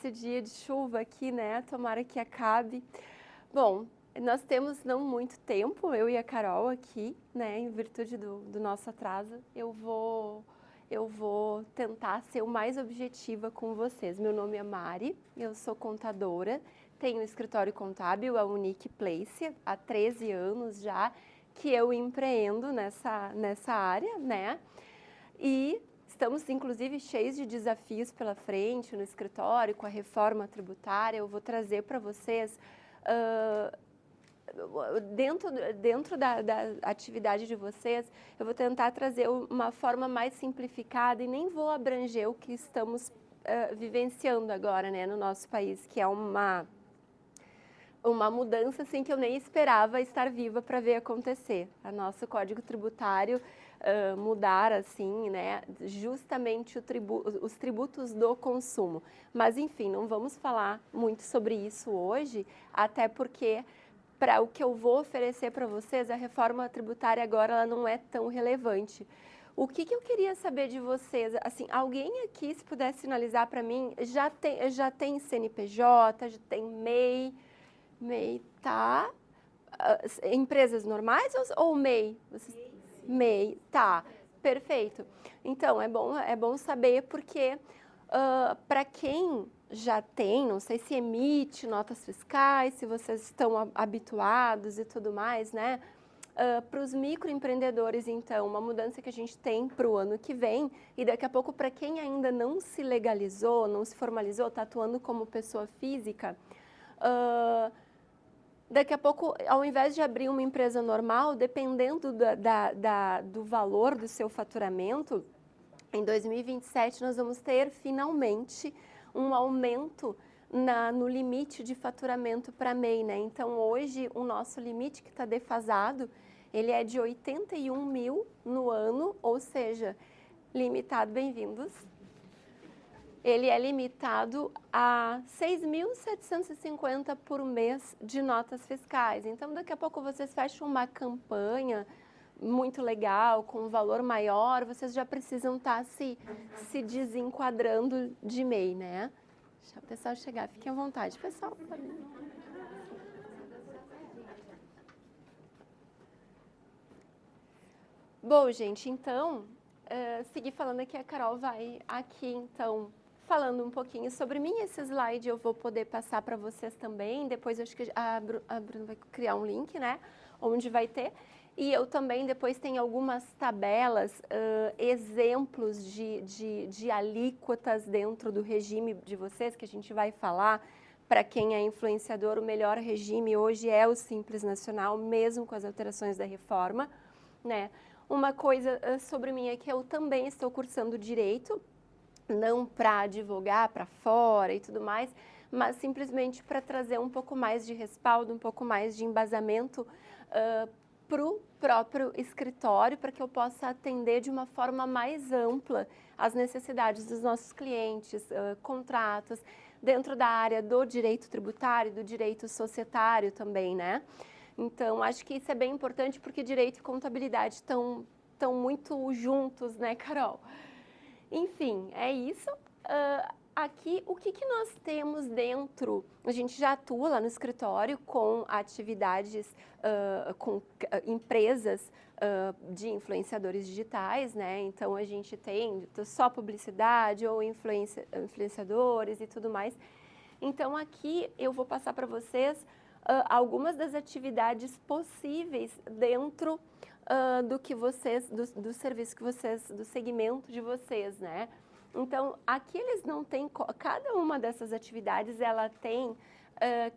nesse dia de chuva aqui, né? Tomara que acabe. Bom, nós temos não muito tempo, eu e a Carol aqui, né? Em virtude do nosso atraso, eu vou tentar ser o mais objetiva com vocês. Meu nome é Mari, eu sou contadora, tenho um escritório contábil, a Unique Place, há 13 anos já que eu empreendo nessa área, né? E estamos, inclusive, cheios de desafios pela frente no escritório, com a reforma tributária. Eu vou trazer para vocês, dentro da atividade de vocês, eu vou tentar trazer uma forma mais simplificada e nem vou abranger o que estamos vivenciando agora, né, no nosso país, que é uma mudança assim, que eu nem esperava estar viva para ver acontecer. O nosso Código Tributário mudar assim, né, justamente os tributos do consumo. Mas enfim, não vamos falar muito sobre isso hoje, até porque para o que eu vou oferecer para vocês, a reforma tributária agora ela não é tão relevante. O que eu queria saber de vocês, assim, alguém aqui, se pudesse sinalizar para mim, já tem CNPJ, já tem MEI? MEI, tá. Empresas normais ou MEI? MEI, tá. Perfeito. Então, é bom saber porque para quem já tem, não sei se emite notas fiscais, se vocês estão habituados e tudo mais, né? Para os microempreendedores, então, uma mudança que a gente tem para o ano que vem e daqui a pouco para quem ainda não se legalizou, não se formalizou, está atuando como pessoa física, daqui a pouco, ao invés de abrir uma empresa normal, dependendo do valor do seu faturamento, em 2027 nós vamos ter finalmente um aumento no limite de faturamento para MEI, né? Então hoje o nosso limite que está defasado, ele é de 81 mil no ano, ou seja, limitado, bem-vindos. Ele é limitado a 6.750 por mês de notas fiscais. Então, daqui a pouco vocês fecham uma campanha muito legal, com um valor maior, vocês já precisam estar se desenquadrando de MEI, né? Deixa o pessoal chegar, fiquem à vontade. Pessoal, bom, gente, então, seguir falando aqui, a Carol vai aqui, então, falando um pouquinho sobre mim. Esse slide eu vou poder passar para vocês também. Depois eu acho que a Bruna vai criar um link, né? Onde vai ter. E eu também depois tenho algumas tabelas, exemplos de alíquotas dentro do regime de vocês, que a gente vai falar. Para quem é influenciador, o melhor regime hoje é o Simples Nacional, mesmo com as alterações da reforma, né? Uma coisa sobre mim é que eu também estou cursando Direito, não para advogar para fora e tudo mais, mas simplesmente para trazer um pouco mais de respaldo, um pouco mais de embasamento para o próprio escritório, para que eu possa atender de uma forma mais ampla as necessidades dos nossos clientes, contratos, dentro da área do direito tributário, do direito societário também, né? Então, acho que isso é bem importante porque direito e contabilidade estão muito juntos, né, Carol? Enfim, é isso. Aqui, o que nós temos dentro? A gente já atua lá no escritório com atividades, com empresas de influenciadores digitais, né? Então, a gente tem só publicidade ou influenciadores e tudo mais. Então, aqui eu vou passar para vocês algumas das atividades possíveis dentro do que vocês, do serviço que vocês, do segmento de vocês, né? Então, aqui eles não têm, cada uma dessas atividades, ela tem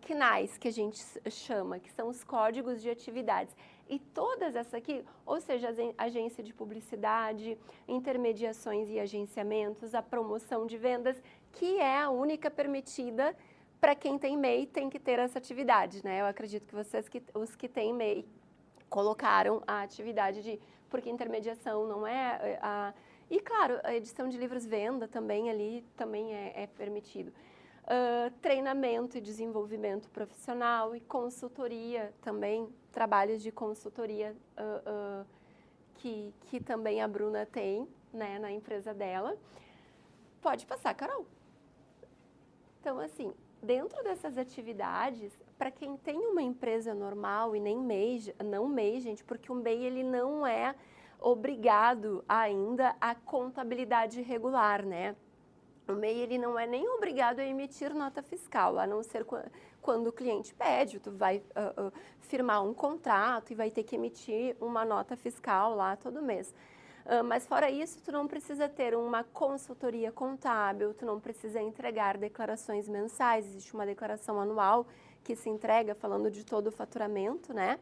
CNAEs, que a gente chama, que são os códigos de atividades. E todas essas aqui, ou seja, agência de publicidade, intermediações e agenciamentos, a promoção de vendas, que é a única permitida para quem tem MEI, tem que ter essa atividade, né? Eu acredito que vocês, os que têm MEI, colocaram a atividade de, porque intermediação não é e claro, a edição de livros venda também ali também é permitido. Treinamento e desenvolvimento profissional e consultoria também, trabalhos de consultoria que também a Bruna tem, né, na empresa dela. Pode passar, Carol. Então, assim, dentro dessas atividades, para quem tem uma empresa normal e nem MEI, não MEI, gente, porque o MEI ele não é obrigado ainda à contabilidade regular, né? O MEI ele não é nem obrigado a emitir nota fiscal, a não ser quando o cliente pede, tu vai firmar um contrato e vai ter que emitir uma nota fiscal lá todo mês. Mas fora isso, tu não precisa ter uma consultoria contábil, tu não precisa entregar declarações mensais, existe uma declaração anual que se entrega falando de todo o faturamento, né?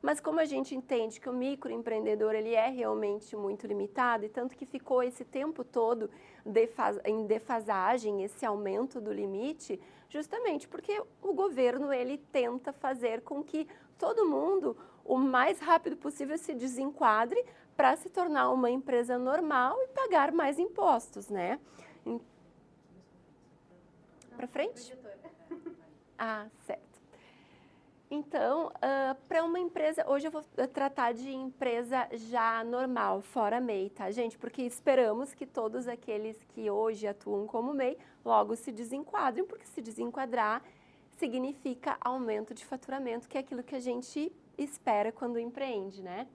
Mas como a gente entende que o microempreendedor ele é realmente muito limitado, e tanto que ficou esse tempo todo em defasagem, esse aumento do limite, justamente porque o governo ele tenta fazer com que todo mundo, o mais rápido possível, se desenquadre para se tornar uma empresa normal e pagar mais impostos, né? Para frente? Ah, certo. Então, para uma empresa, hoje eu vou tratar de empresa já normal, fora MEI, tá, gente? Porque esperamos que todos aqueles que hoje atuam como MEI logo se desenquadrem, porque se desenquadrar significa aumento de faturamento, que é aquilo que a gente espera quando empreende, né?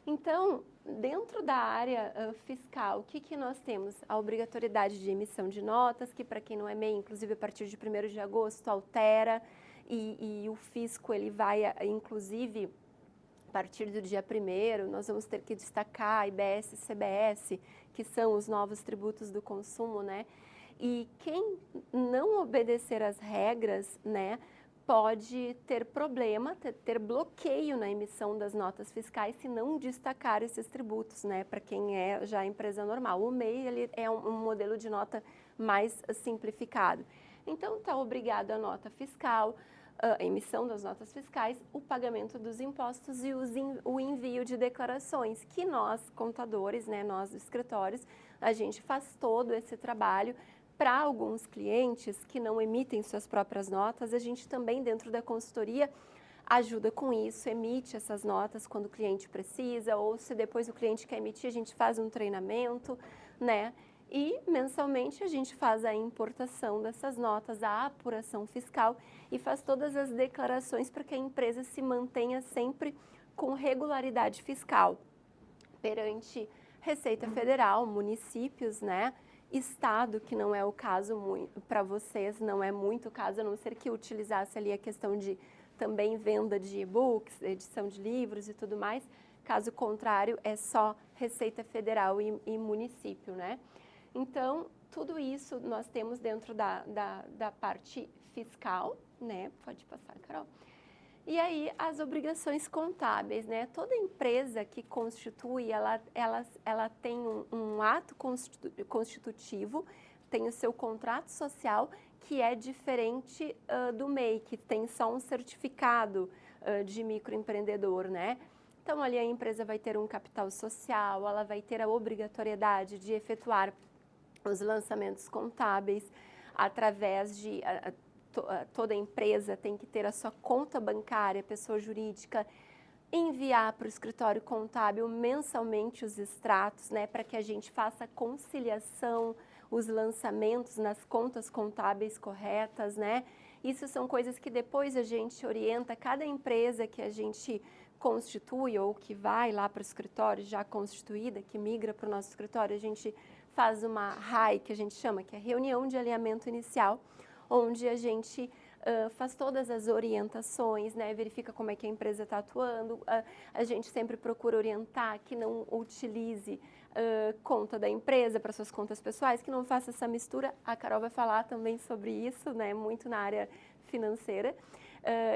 Então, dentro da área fiscal, o que nós temos? A obrigatoriedade de emissão de notas, que para quem não é MEI, inclusive a partir de 1º de agosto, altera, e o fisco ele vai, inclusive, a partir do dia 1º, nós vamos ter que destacar IBS e CBS, que são os novos tributos do consumo, né? E quem não obedecer às regras, né, pode ter problema, ter bloqueio na emissão das notas fiscais se não destacar esses tributos, né, para quem é já empresa normal. O MEI ele é um modelo de nota mais simplificado. Então, está obrigado a nota fiscal, a emissão das notas fiscais, o pagamento dos impostos e o envio de declarações, que nós, contadores, né, nós escritórios, a gente faz todo esse trabalho. Para alguns clientes que não emitem suas próprias notas, a gente também, dentro da consultoria, ajuda com isso, emite essas notas quando o cliente precisa, ou se depois o cliente quer emitir, a gente faz um treinamento, né? E mensalmente a gente faz a importação dessas notas, a apuração fiscal e faz todas as declarações para que a empresa se mantenha sempre com regularidade fiscal perante Receita Federal, municípios, né? Estado, que não é o caso para vocês, não é muito o caso, a não ser que utilizasse ali a questão de também venda de e-books, edição de livros e tudo mais. Caso contrário, é só Receita Federal e município, né? Então, tudo isso nós temos dentro da parte fiscal, né? Pode passar, Carol. E aí, as obrigações contábeis, né? Toda empresa que constitui, ela tem um ato constitutivo, tem o seu contrato social, que é diferente do MEI, que tem só um certificado de microempreendedor, né? Então, ali a empresa vai ter um capital social, ela vai ter a obrigatoriedade de efetuar os lançamentos contábeis através de... toda empresa tem que ter a sua conta bancária, pessoa jurídica, enviar para o escritório contábil mensalmente os extratos, né, para que a gente faça a conciliação, os lançamentos nas contas contábeis corretas, né? Isso são coisas que depois a gente orienta cada empresa que a gente constitui ou que vai lá para o escritório já constituída, que migra para o nosso escritório, a gente faz uma RAI, que a gente chama, que é reunião de alinhamento inicial, onde a gente faz todas as orientações, né, verifica como é que a empresa está atuando, a gente sempre procura orientar que não utilize conta da empresa para suas contas pessoais, que não faça essa mistura. A Carol vai falar também sobre isso, né, muito na área financeira.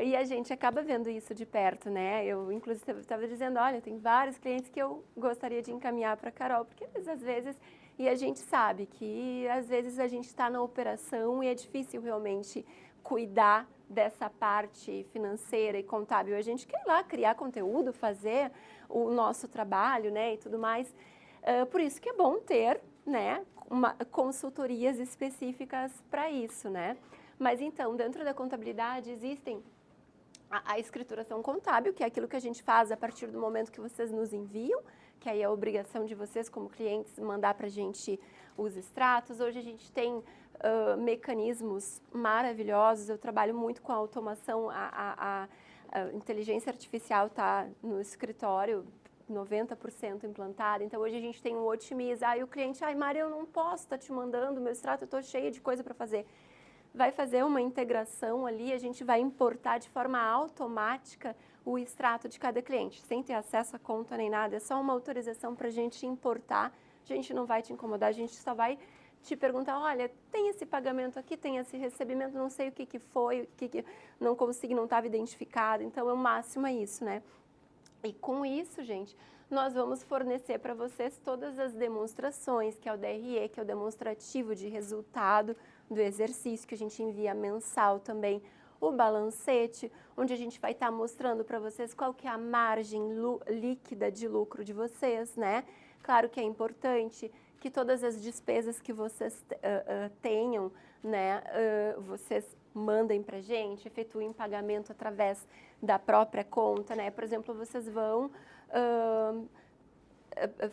E a gente acaba vendo isso de perto, né? Eu, inclusive, estava dizendo, olha, tem vários clientes que eu gostaria de encaminhar para a Carol, porque às vezes... E a gente sabe que, às vezes, a gente está na operação e é difícil realmente cuidar dessa parte financeira e contábil. A gente quer ir lá criar conteúdo, fazer o nosso trabalho, né, e tudo mais. Por isso que é bom ter, né, consultorias específicas para isso, né? Mas, então, dentro da contabilidade existem a escrituração contábil, que é aquilo que a gente faz a partir do momento que vocês nos enviam, que aí é a obrigação de vocês como clientes mandar para a gente os extratos. Hoje a gente tem mecanismos maravilhosos. Eu trabalho muito com a automação, a inteligência artificial está no escritório 90% implantada. Então, hoje a gente tem um Otimiza. Aí o cliente, ai, Mari, eu não posso estar te mandando meu extrato, eu estou cheia de coisa para fazer. Vai fazer uma integração ali, a gente vai importar de forma automática o extrato de cada cliente, sem ter acesso à conta nem nada. É só uma autorização para a gente importar. A gente não vai te incomodar, a gente só vai te perguntar, olha, tem esse pagamento aqui, tem esse recebimento, não sei o que foi, o que não consegui, não estava identificado. Então, o máximo é isso, né? E com isso, gente, nós vamos fornecer para vocês todas as demonstrações, que é o DRE, que é o demonstrativo de resultado do exercício, que a gente envia mensal também, o balancete, onde a gente vai estar mostrando para vocês qual que é a margem líquida de lucro de vocês, né? Claro que é importante que todas as despesas que vocês tenham, né, vocês mandem para a gente, efetuem pagamento através da própria conta, né? Por exemplo, vocês vão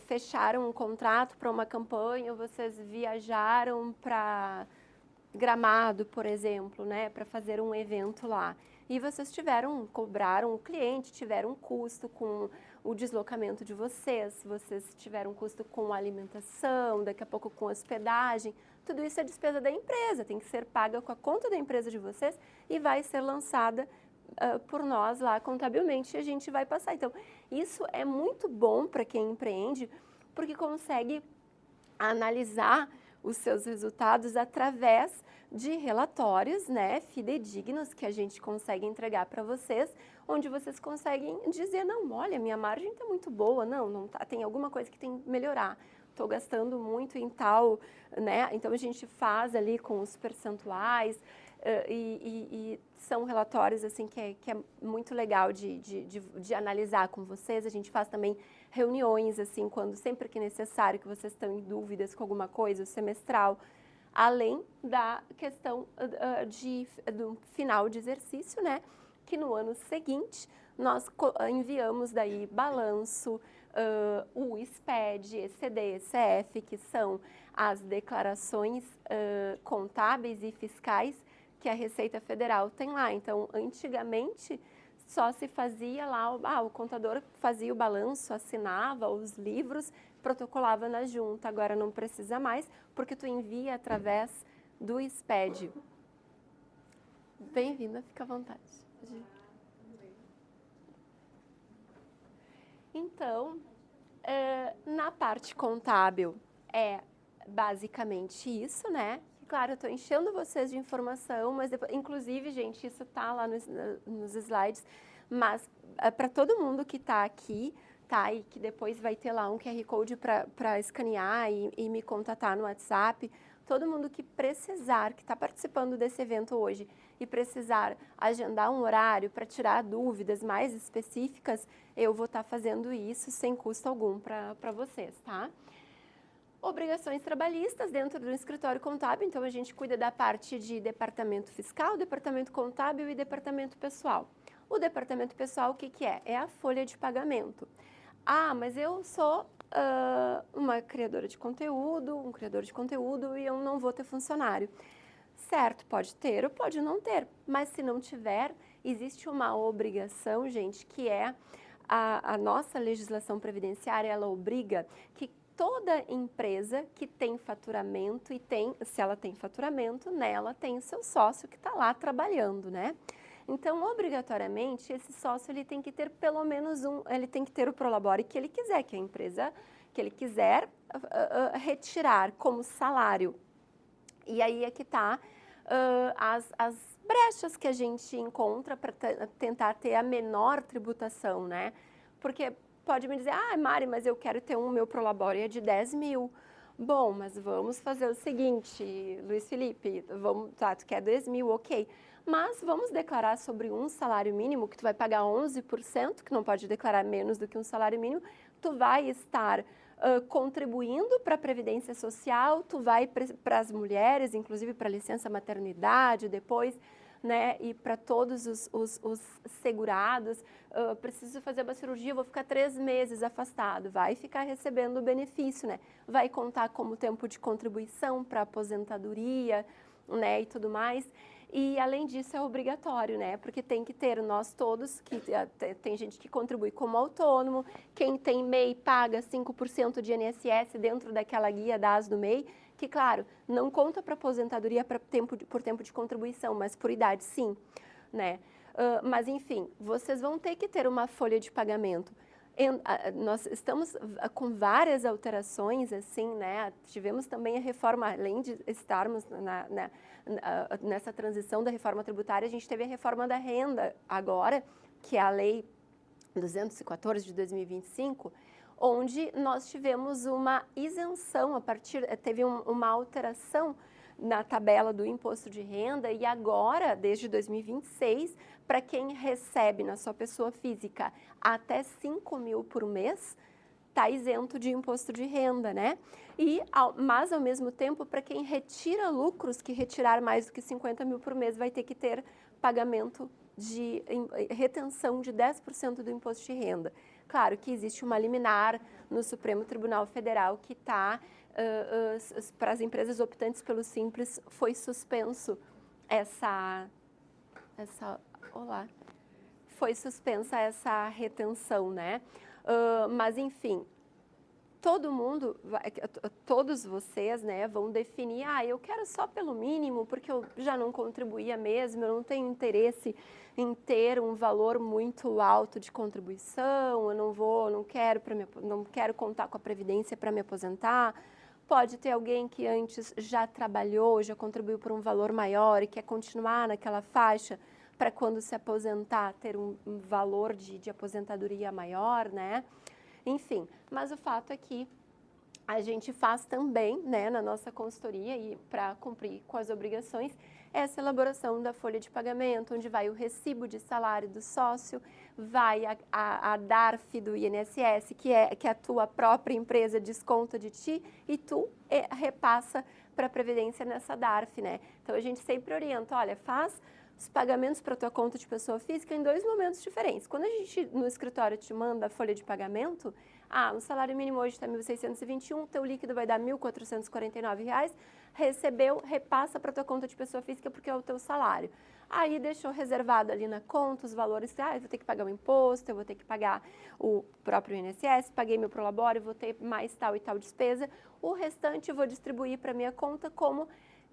fecharam um contrato para uma campanha, vocês viajaram para Gramado, por exemplo, né, para fazer um evento lá. E vocês cobraram o cliente, tiveram um custo com o deslocamento de vocês tiveram um custo com alimentação, daqui a pouco com hospedagem. Tudo isso é despesa da empresa, tem que ser paga com a conta da empresa de vocês e vai ser lançada por nós lá contabilmente e a gente vai passar. Então, isso é muito bom para quem empreende, porque consegue analisar os seus resultados através de relatórios, né, fidedignos que a gente consegue entregar para vocês, onde vocês conseguem dizer, não, olha, minha margem está muito boa, não tá, tem alguma coisa que tem que melhorar, estou gastando muito em tal, né, então a gente faz ali com os percentuais e são relatórios assim que é muito legal de analisar com vocês. A gente faz também reuniões assim, sempre que necessário, que vocês estão em dúvidas com alguma coisa, semestral, além da questão do final de exercício, né? Que no ano seguinte nós enviamos daí balanço, o SPED, ECD, ECF, que são as declarações contábeis e fiscais que a Receita Federal tem lá. Então, antigamente, só se fazia lá, o contador fazia o balanço, assinava os livros, protocolava na junta. Agora não precisa mais, porque tu envia através do SPED. Bem-vinda, fica à vontade. Então, na parte contábil é basicamente isso, né? Claro, eu estou enchendo vocês de informação, mas depois, inclusive, gente, isso está lá nos slides, mas para todo mundo que está aqui, tá? E que depois vai ter lá um QR Code para escanear e me contatar no WhatsApp, todo mundo que precisar, que está participando desse evento hoje e precisar agendar um horário para tirar dúvidas mais específicas, eu vou estar fazendo isso sem custo algum para vocês, tá? Obrigações trabalhistas dentro do escritório contábil, então a gente cuida da parte de departamento fiscal, departamento contábil e departamento pessoal. O departamento pessoal, o que é? É a folha de pagamento. Ah, mas eu sou uma criadora de conteúdo, um criador de conteúdo e eu não vou ter funcionário. Certo, pode ter ou pode não ter, mas se não tiver, existe uma obrigação, gente, que é a nossa legislação previdenciária, ela obriga que toda empresa que tem faturamento se ela tem faturamento, nela tem o seu sócio que está lá trabalhando, né? Então, obrigatoriamente, esse sócio ele tem que ter pelo menos ele tem que ter o Prolabore que ele quiser, que a empresa que ele quiser retirar como salário. E aí é que está as brechas que a gente encontra para tentar ter a menor tributação, né? Porque pode me dizer, Mari, mas eu quero ter meu Prolabore de 10 mil. Bom, mas vamos fazer o seguinte, Luiz Felipe, tu quer 10 mil, ok. Mas vamos declarar sobre um salário mínimo, que tu vai pagar 11%, que não pode declarar menos do que um salário mínimo, tu vai estar contribuindo para a Previdência Social, tu vai para as mulheres, inclusive para a licença maternidade, depois, né? E para todos os segurados, preciso fazer uma cirurgia, vou ficar 3 meses afastado, vai ficar recebendo o benefício, né? Vai contar como tempo de contribuição para aposentadoria, né? E tudo mais. E, além disso, é obrigatório, né? Porque tem que ter, nós todos, que tem gente que contribui como autônomo, quem tem MEI paga 5% de INSS dentro daquela guia das do MEI, que, claro, não conta para aposentadoria por tempo de contribuição, mas por idade, sim, né? Mas, enfim, vocês vão ter que ter uma folha de pagamento. Nós estamos com várias alterações, assim, né? Tivemos também a reforma, além de estarmos nessa transição da reforma tributária, a gente teve a reforma da renda agora, que é a Lei 214 de 2025, onde nós tivemos uma isenção, teve uma alteração na tabela do imposto de renda e agora, desde 2026, para quem recebe na sua pessoa física até 5 mil por mês, está isento de imposto de renda, né? Mas, ao mesmo tempo, para quem retira lucros, que retirar mais do que 50 mil por mês, vai ter que ter pagamento de retenção de 10% do imposto de renda. Claro que existe uma liminar no Supremo Tribunal Federal que está, para as empresas optantes pelo Simples, foi suspenso foi suspensa essa retenção, né? Mas, enfim, todos vocês, né, vão definir, eu quero só pelo mínimo, porque eu já não contribuía mesmo, eu não tenho interesse em ter um valor muito alto de contribuição, eu não quero contar com a Previdência para me aposentar. Pode ter alguém que antes já trabalhou, já contribuiu por um valor maior e quer continuar naquela faixa para quando se aposentar ter um valor de aposentadoria maior, né? Enfim, mas o fato é que a gente faz também, né, na nossa consultoria e para cumprir com as obrigações, essa elaboração da folha de pagamento, onde vai o recibo de salário do sócio, vai a DARF do INSS, que a tua própria empresa desconta de ti e tu repassa para a Previdência nessa DARF, né? Então, a gente sempre orienta, olha, faz os pagamentos para a tua conta de pessoa física em 2 momentos diferentes. Quando a gente, no escritório, te manda a folha de pagamento, o salário mínimo hoje está R$ 1.621, teu líquido vai dar R$ 1.449, recebeu, repassa para a tua conta de pessoa física porque é o teu salário. Aí deixou reservado ali na conta os valores, eu vou ter que pagar o imposto, eu vou ter que pagar o próprio INSS, paguei meu prolabore, vou ter mais tal e tal despesa, o restante eu vou distribuir para minha conta como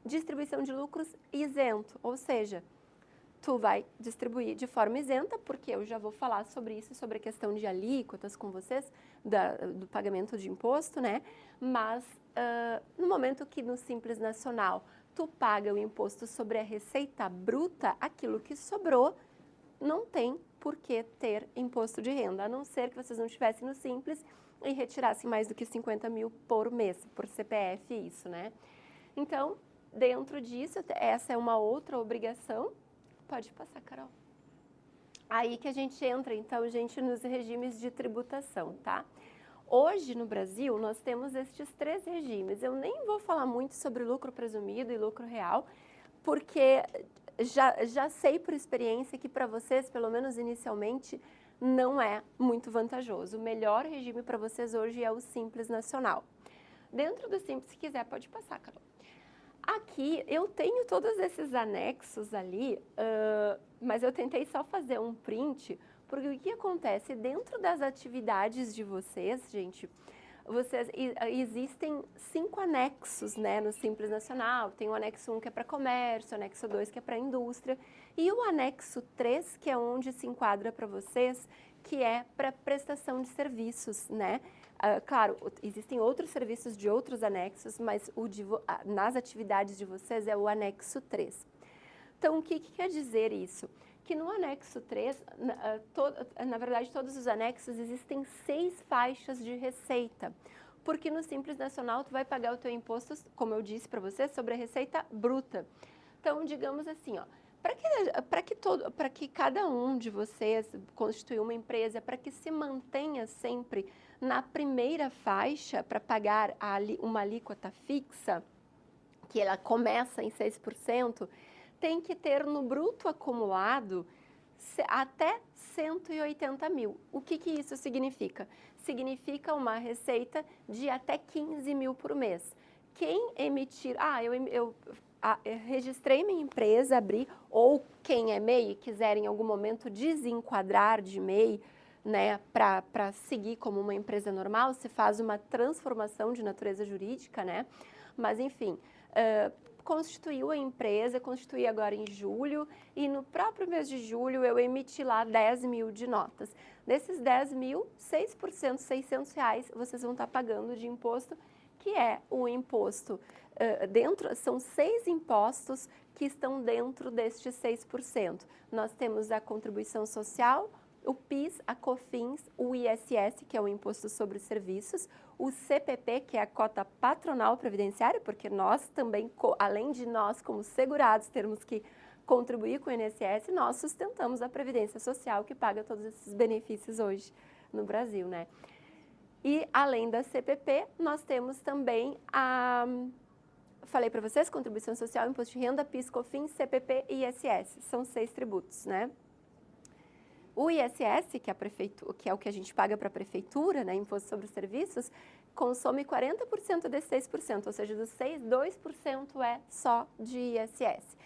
distribuição de lucros isento, ou seja, tu vai distribuir de forma isenta, porque eu já vou falar sobre isso, sobre a questão de alíquotas com vocês, do pagamento de imposto, né? Mas no momento que no Simples Nacional tu paga o imposto sobre a receita bruta, aquilo que sobrou não tem por que ter imposto de renda, a não ser que vocês não estivessem no Simples e retirassem mais do que 50 mil por mês, por CPF, isso, né? Então, dentro disso, essa é uma outra obrigação. Pode passar, Carol. Aí que a gente entra, então, gente, nos regimes de tributação, tá? Hoje, no Brasil, nós temos estes 3 regimes. Eu nem vou falar muito sobre lucro presumido e lucro real, porque já sei por experiência que para vocês, pelo menos inicialmente, não é muito vantajoso. O melhor regime para vocês hoje é o Simples Nacional. Dentro do Simples, se quiser, pode passar, Carol. Aqui eu tenho todos esses anexos ali, mas eu tentei só fazer um print, porque o que acontece dentro das atividades de vocês, gente, existem 5 anexos, né, no Simples Nacional. Tem o anexo 1 que é para comércio, o anexo 2 que é para indústria e o anexo 3 que é onde se enquadra para vocês, que é para prestação de serviços, né? Claro, existem outros serviços de outros anexos, mas nas atividades de vocês é o anexo 3. Então, o que quer dizer isso? Que no anexo 3, na verdade, todos os anexos existem 6 faixas de receita, porque no Simples Nacional tu vai pagar o teu imposto, como eu disse para você, sobre a receita bruta. Então, digamos assim, para que cada um de vocês constituir uma empresa, para que se mantenha sempre na primeira faixa para pagar uma alíquota fixa, que ela começa em 6%, tem que ter no bruto acumulado até 180 mil. O que isso significa? Significa uma receita de até 15 mil por mês. Quem emitir... eu registrei minha empresa, abri, ou quem é MEI e quiser em algum momento desenquadrar de MEI, né, para seguir como uma empresa normal, se faz uma transformação de natureza jurídica, né? Mas, enfim, constituiu a empresa, constituí agora em julho, e no próprio mês de julho eu emiti lá 10 mil de notas. Desses 10 mil, 6%, R$600, vocês vão estar pagando de imposto, que é o imposto são 6 impostos que estão dentro destes 6%. Nós temos a contribuição social, o PIS, a COFINS, o ISS, que é o Imposto sobre os Serviços, o CPP, que é a cota patronal previdenciária, porque nós também, além de nós como segurados termos que contribuir com o INSS, nós sustentamos a Previdência Social, que paga todos esses benefícios hoje no Brasil, né? E, além da CPP, nós temos também falei para vocês, contribuição social, imposto de renda, PIS, COFINS, CPP e ISS. São 6 tributos, né? O ISS, que é o que a gente paga para a prefeitura, né, imposto sobre os serviços, consome 40% desses 6%, ou seja, dos 6, 2% é só de ISS.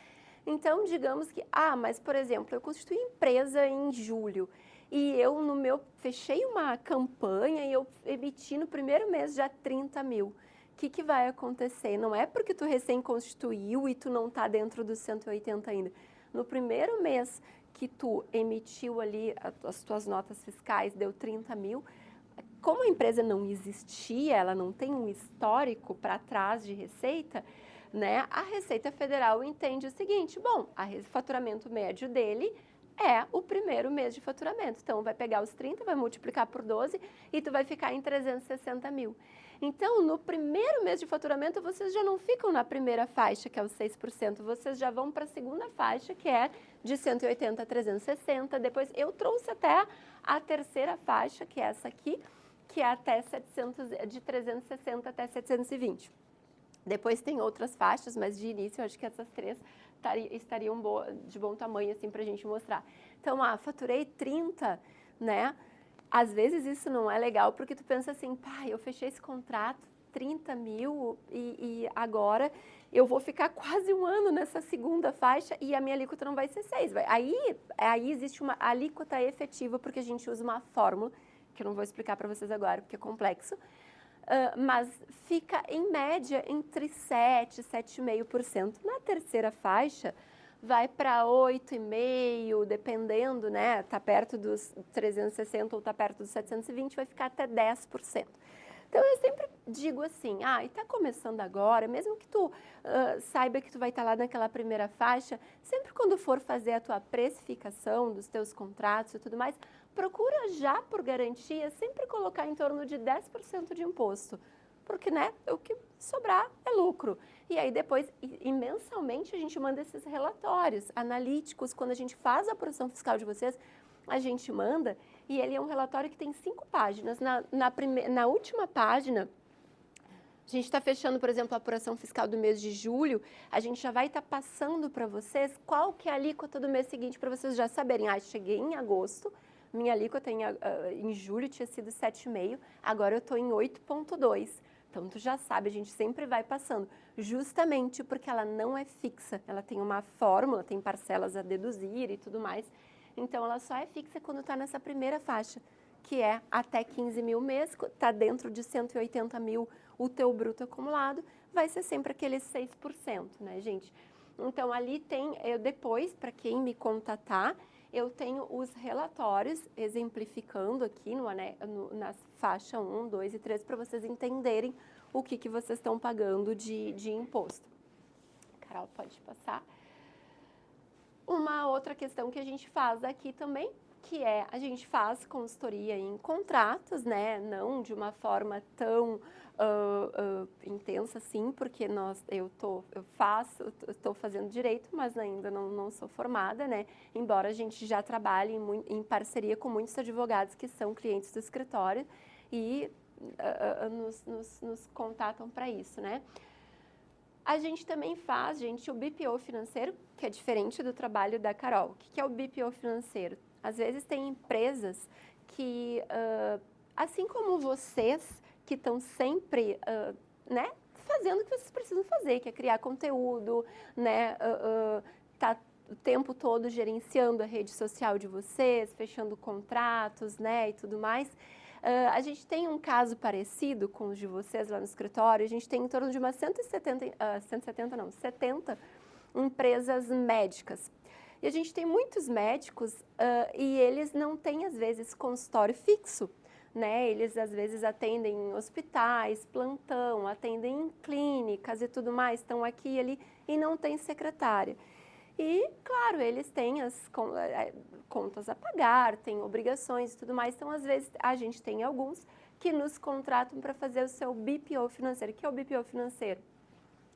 Então, digamos que, mas, por exemplo, eu constituí empresa em julho e eu, fechei uma campanha e eu emiti no primeiro mês já 30 mil. O que vai acontecer? Não é porque tu recém-constituiu e tu não está dentro dos 180 ainda. No primeiro mês que tu emitiu ali as tuas notas fiscais, deu 30 mil, como a empresa não existia, ela não tem um histórico para trás de receita, né? A Receita Federal entende o seguinte, bom, o faturamento médio dele é o primeiro mês de faturamento. Então, vai pegar os 30, vai multiplicar por 12 e tu vai ficar em 360 mil. Então, no primeiro mês de faturamento, vocês já não ficam na primeira faixa, que é os 6%, vocês já vão para a segunda faixa, que é de 180 a 360. Depois, eu trouxe até a terceira faixa, que é essa aqui, que é até 700, de 360 até 720. Depois tem outras faixas, mas de início eu acho que essas 3 estariam de bom tamanho, assim, para a gente mostrar. Então, faturei 30, né? Às vezes isso não é legal, porque tu pensa assim, eu fechei esse contrato, 30 mil, e agora eu vou ficar quase um ano nessa segunda faixa e a minha alíquota não vai ser 6. Aí existe uma alíquota efetiva, porque a gente usa uma fórmula, que eu não vou explicar para vocês agora, porque é complexo, mas fica, em média, entre 7% e 7,5%. Na terceira faixa, vai para 8,5%, dependendo, né? Está perto dos 360 ou está perto dos 720, vai ficar até 10%. Então, eu sempre digo assim, e está começando agora, mesmo que tu saiba que tu vai estar lá naquela primeira faixa, sempre quando for fazer a tua precificação dos teus contratos e tudo mais, procura já, por garantia, sempre colocar em torno de 10% de imposto, porque, né, o que sobrar é lucro. E aí depois, mensalmente, a gente manda esses relatórios analíticos, quando a gente faz a apuração fiscal de vocês, a gente manda, e ele é um relatório que tem 5 páginas. Na última página, a gente está fechando, por exemplo, a apuração fiscal do mês de julho, a gente já vai estar passando para vocês qual que é a alíquota do mês seguinte, para vocês já saberem. Cheguei em agosto, minha alíquota em julho tinha sido 7,5%, agora eu estou em 8,2%. Então, tu já sabe, a gente sempre vai passando, justamente porque ela não é fixa, ela tem uma fórmula, tem parcelas a deduzir e tudo mais. Então, ela só é fixa quando está nessa primeira faixa, que é até 15 mil mês, está dentro de 180 mil o teu bruto acumulado, vai ser sempre aqueles 6%, né, gente? Então, ali tem, depois, para quem me contatar, eu tenho os relatórios exemplificando aqui na faixa 1, 2 e 3, para vocês entenderem o que vocês estão pagando de imposto. Carol, pode passar. Uma outra questão que a gente faz aqui também, que é, a gente faz consultoria em contratos, né, não de uma forma tão intensa assim, porque eu estou fazendo direito, mas ainda não sou formada, né, embora a gente já trabalhe em parceria com muitos advogados que são clientes do escritório e nos contatam para isso, né. A gente também faz, gente, o BPO financeiro, que é diferente do trabalho da Carol. O que é o BPO financeiro? Às vezes tem empresas que, assim como vocês, que estão sempre, né, fazendo o que vocês precisam fazer, que é criar conteúdo, né, tá o tempo todo gerenciando a rede social de vocês, fechando contratos, né, e tudo mais. A gente tem um caso parecido com os de vocês lá no escritório. A gente tem em torno de umas 70 empresas médicas. E a gente tem muitos médicos e eles não têm, às vezes, consultório fixo, né? Eles, às vezes, atendem em hospitais, plantão, atendem em clínicas e tudo mais, estão aqui e ali e não tem secretária. E, claro, eles têm as contas a pagar, têm obrigações e tudo mais. Então, às vezes, a gente tem alguns que nos contratam para fazer o seu BPO financeiro. O que é o BPO financeiro?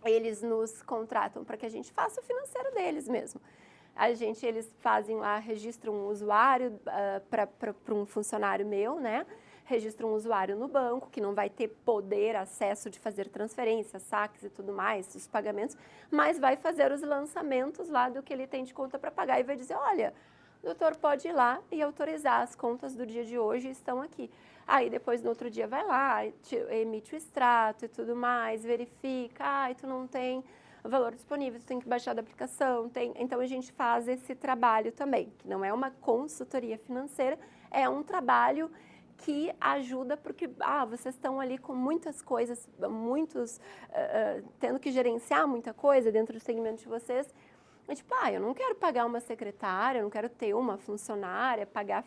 Eles nos contratam para que a gente faça o financeiro deles mesmo. Eles fazem lá, registram um usuário para um funcionário meu, né? Registram um usuário no banco, que não vai ter poder, acesso de fazer transferências, saques e tudo mais, os pagamentos, mas vai fazer os lançamentos lá do que ele tem de conta para pagar e vai dizer, olha, o doutor pode ir lá e autorizar as contas do dia de hoje estão aqui. Aí depois no outro dia vai lá, emite o extrato e tudo mais, verifica, tu não tem valor disponível, tu tem que baixar da aplicação, então a gente faz esse trabalho também, que não é uma consultoria financeira, é um trabalho que ajuda porque vocês estão ali com muitas coisas, tendo que gerenciar muita coisa dentro do segmento de vocês. É tipo, eu não quero pagar uma secretária, eu não quero ter uma funcionária, pagar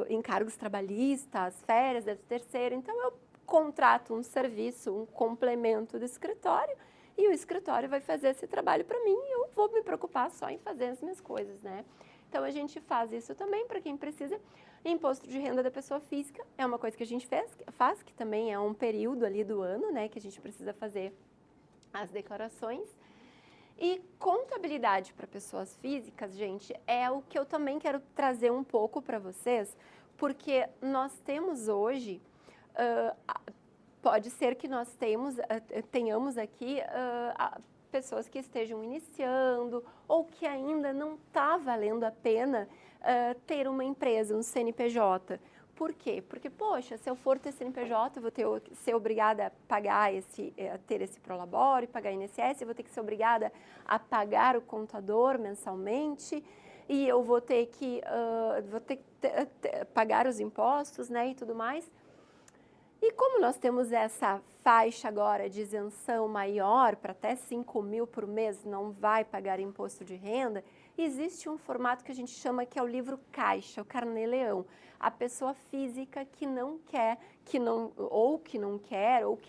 encargos trabalhistas, férias, 13º. Então, eu contrato um serviço, um complemento do escritório e o escritório vai fazer esse trabalho para mim e eu vou me preocupar só em fazer as minhas coisas, né? Então, a gente faz isso também para quem precisa. Imposto de renda da pessoa física é uma coisa que a gente faz, que também é um período ali do ano, né, que a gente precisa fazer as declarações. E contabilidade para pessoas físicas, gente, é o que eu também quero trazer um pouco para vocês, porque nós temos hoje, pode ser que nós tenhamos aqui pessoas que estejam iniciando ou que ainda não está valendo a pena ter uma empresa, um CNPJ. Por quê? Porque, poxa, se eu for ter CNPJ, eu vou ser obrigada a pagar ter esse prolabore, pagar INSS, eu vou ter que ser obrigada a pagar o contador mensalmente e eu vou ter que pagar os impostos, né, e tudo mais. E como nós temos essa faixa agora de isenção maior, para até 5 mil por mês não vai pagar imposto de renda, existe um formato que a gente chama que é o livro caixa, o carnê-leão. A pessoa física que não quer, ou que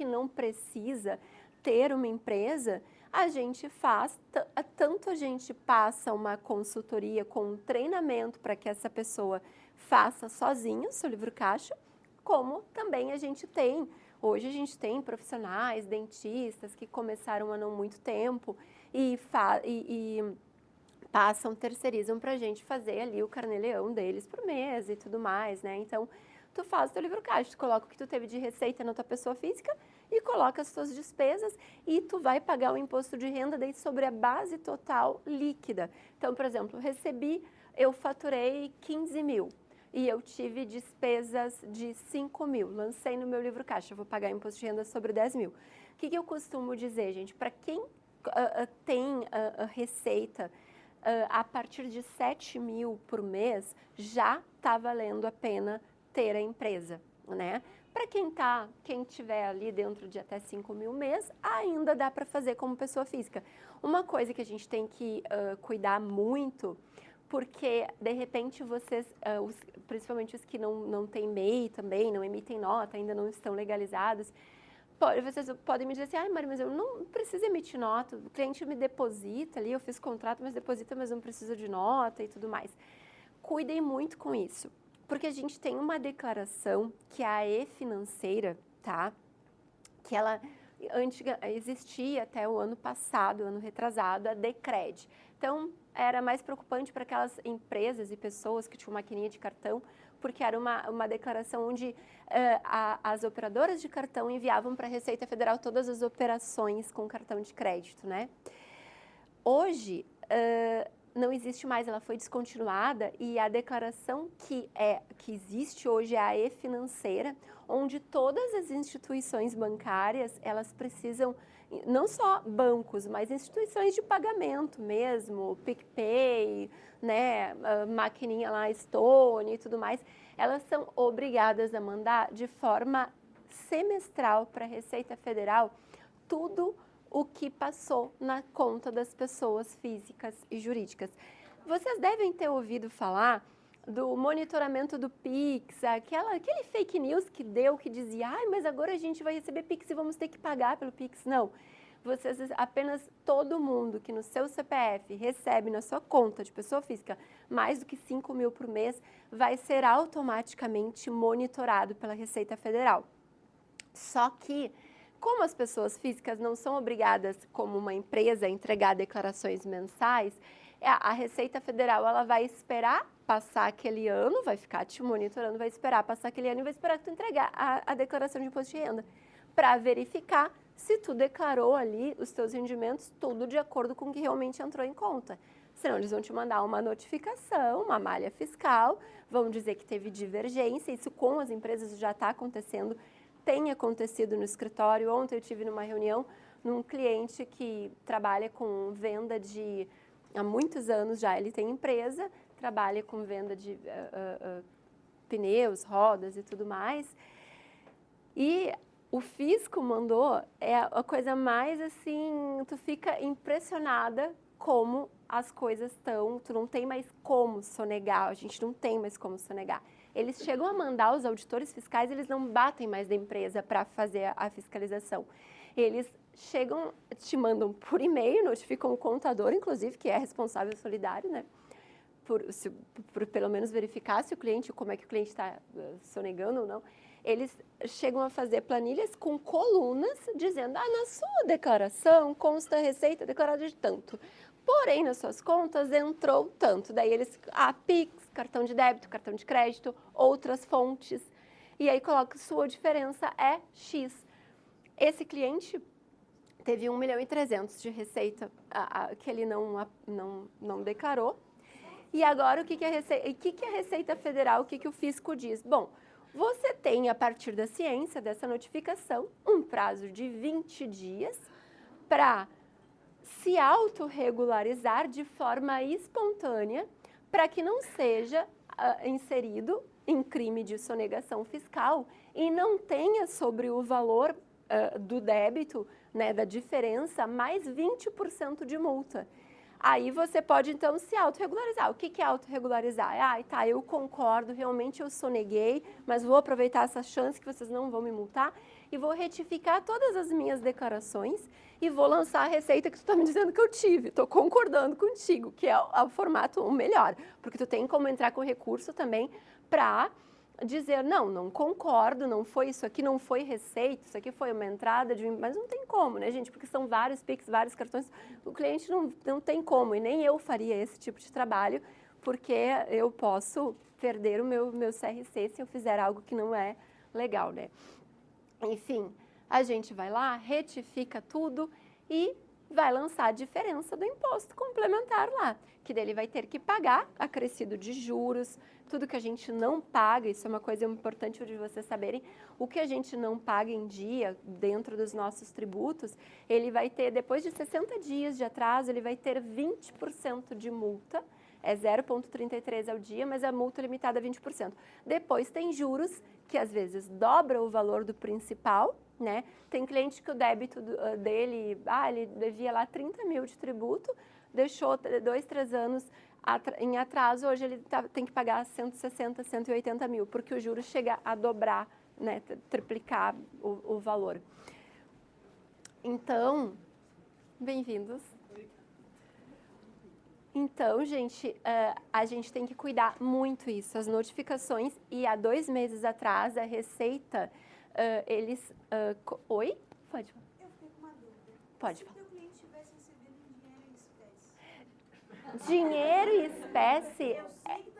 não precisa ter uma empresa, a gente faz, tanto a gente passa uma consultoria com um treinamento para que essa pessoa faça sozinha o seu livro caixa, como também hoje a gente tem profissionais, dentistas que começaram há não muito tempo e terceirizam para a gente fazer ali o carnê-leão deles por mês e tudo mais, né? Então, tu faz o teu livro caixa, tu coloca o que tu teve de receita na tua pessoa física e coloca as tuas despesas e tu vai pagar o imposto de renda daí sobre a base total líquida. Então, por exemplo, eu faturei 15 mil. E eu tive despesas de 5 mil, lancei no meu livro caixa, eu vou pagar imposto de renda sobre 10 mil. O que eu costumo dizer, gente? Para quem tem receita a partir de 7 mil por mês, já está valendo a pena ter a empresa, né? Para quem tiver ali dentro de até 5 mil mês, ainda dá para fazer como pessoa física. Uma coisa que a gente tem que cuidar muito, porque, de repente, vocês, principalmente os que não têm MEI também, não emitem nota, ainda não estão legalizados, vocês podem me dizer assim, Mari, mas eu não preciso emitir nota, o cliente me deposita ali, eu fiz contrato, mas deposita, mas não preciso de nota e tudo mais. Cuidem muito com isso, porque a gente tem uma declaração que é a e-financeira, tá? Que ela existia até o ano passado, ano retrasado, a Decred. Então, era mais preocupante para aquelas empresas e pessoas que tinham maquininha de cartão, porque era uma declaração onde as operadoras de cartão enviavam para a Receita Federal todas as operações com cartão de crédito, né? Hoje, não existe mais, ela foi descontinuada e a declaração que existe hoje é a e-financeira, onde todas as instituições bancárias, elas precisam, não só bancos, mas instituições de pagamento mesmo, PicPay, né, maquininha lá, Stone e tudo mais, elas são obrigadas a mandar de forma semestral para a Receita Federal tudo o que passou na conta das pessoas físicas e jurídicas. Vocês devem ter ouvido falar do monitoramento do Pix, aquele fake news que deu, que dizia, mas agora a gente vai receber Pix e vamos ter que pagar pelo Pix. Não, apenas todo mundo que no seu CPF recebe na sua conta de pessoa física mais do que 5 mil por mês, vai ser automaticamente monitorado pela Receita Federal. Só que, como as pessoas físicas não são obrigadas, como uma empresa, a entregar declarações mensais, a Receita Federal ela vai esperar passar aquele ano, vai ficar te monitorando, vai esperar passar aquele ano e vai esperar que tu entregar a declaração de imposto de renda para verificar se tu declarou ali os teus rendimentos tudo de acordo com o que realmente entrou em conta. Senão eles vão te mandar uma notificação, uma malha fiscal, vão dizer que teve divergência, isso com as empresas já está acontecendo, tem acontecido no escritório. Ontem eu tive numa reunião num cliente que trabalha com venda há muitos anos já, ele tem empresa, trabalha com venda de pneus, rodas e tudo mais. E o fisco mandou, é a coisa mais assim, tu fica impressionada como as coisas estão, tu não tem mais como sonegar, a gente não tem mais como sonegar. Eles chegam a mandar os auditores fiscais, eles não batem mais da empresa para fazer a fiscalização. Eles chegam, te mandam por e-mail, notificam o contador, inclusive, que é responsável solidário, né? Por pelo menos verificar se o cliente, como é que o cliente está sonegando ou não. Eles chegam a fazer planilhas com colunas dizendo, na sua declaração consta a receita declarada de tanto. Porém, nas suas contas entrou tanto. Daí eles, Pix, cartão de débito, cartão de crédito, outras fontes. E aí coloca sua diferença é X. Esse cliente teve 1.300.000 de receita que ele não declarou. E agora, o que a Receita Federal, o que o fisco diz? Bom, você tem, a partir da ciência dessa notificação, um prazo de 20 dias para se autorregularizar de forma espontânea, para que não seja inserido em crime de sonegação fiscal e não tenha sobre o valor do débito, né, da diferença, mais 20% de multa. Aí você pode, então, se autorregularizar. O que é autorregularizar? Tá, eu concordo, realmente eu soneguei, mas vou aproveitar essa chance que vocês não vão me multar e vou retificar todas as minhas declarações e vou lançar a receita que tu está me dizendo que eu tive. Estou concordando contigo, que é o formato o melhor, porque tu tem como entrar com recurso também para dizer, não concordo, não foi isso aqui, não foi receita, isso aqui foi uma entrada de... Mas não tem como, né, gente? Porque são vários Pix, vários cartões, o cliente não tem como, e nem eu faria esse tipo de trabalho, porque eu posso perder o meu CRC se eu fizer algo que não é legal, né? Enfim, a gente vai lá, retifica tudo e vai lançar a diferença do imposto complementar lá, que dele vai ter que pagar acrescido de juros, tudo que a gente não paga, isso é uma coisa importante de vocês saberem, o que a gente não paga em dia dentro dos nossos tributos, ele vai ter, depois de 60 dias de atraso, ele vai ter 20% de multa, é 0,33 ao dia, mas a multa é limitada a 20%. Depois tem juros, que às vezes dobra o valor do principal, né? Tem cliente que o débito dele, ele devia lá 30 mil de tributo, deixou 2, 3 anos em atraso, hoje ele tem que pagar 160, 180 mil, porque o juro chega a dobrar, né? Triplicar o valor. Então, bem-vindos. Então, gente, a gente tem que cuidar muito isso, as notificações, e há 2 meses atrás, a Receita, eles... Oi? Pode falar. Eu fiquei com uma dúvida. Pode falar. falar. Se o teu cliente tivesse recebido em dinheiro em espécie? Dinheiro e espécie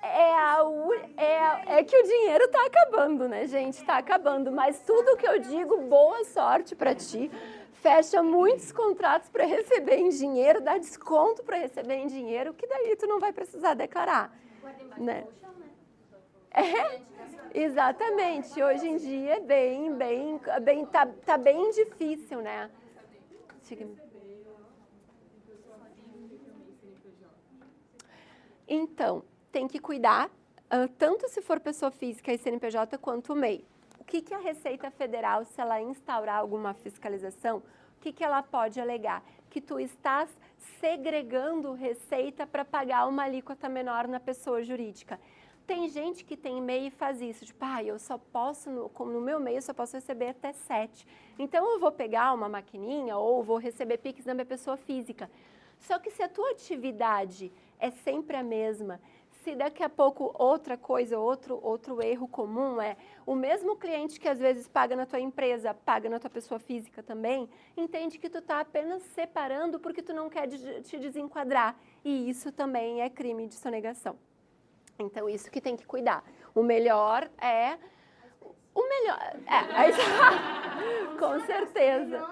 é que o dinheiro está acabando, né, gente? Está acabando. Mas tudo que eu digo, boa sorte para ti. Fecha muitos contratos para receber em dinheiro, dá desconto para receber em dinheiro, que daí tu não vai precisar declarar, né? Exatamente. Hoje em dia é tá bem difícil, né? Então, tem que cuidar, tanto se for pessoa física e CNPJ, quanto o MEI. O que a Receita Federal, se ela instaurar alguma fiscalização, o que ela pode alegar? Que tu estás segregando receita para pagar uma alíquota menor na pessoa jurídica. Tem gente que tem MEI e faz isso, tipo, eu só posso, como no meu MEI, eu só posso receber até 7. Então, eu vou pegar uma maquininha ou vou receber Pix na minha pessoa física. Só que se a tua atividade é sempre a mesma, se daqui a pouco outra coisa, outro erro comum é o mesmo cliente que às vezes paga na tua empresa, paga na tua pessoa física também, entende que tu está apenas separando porque tu não quer te desenquadrar. E isso também é crime de sonegação. Então, isso que tem que cuidar. O melhor é... com certeza.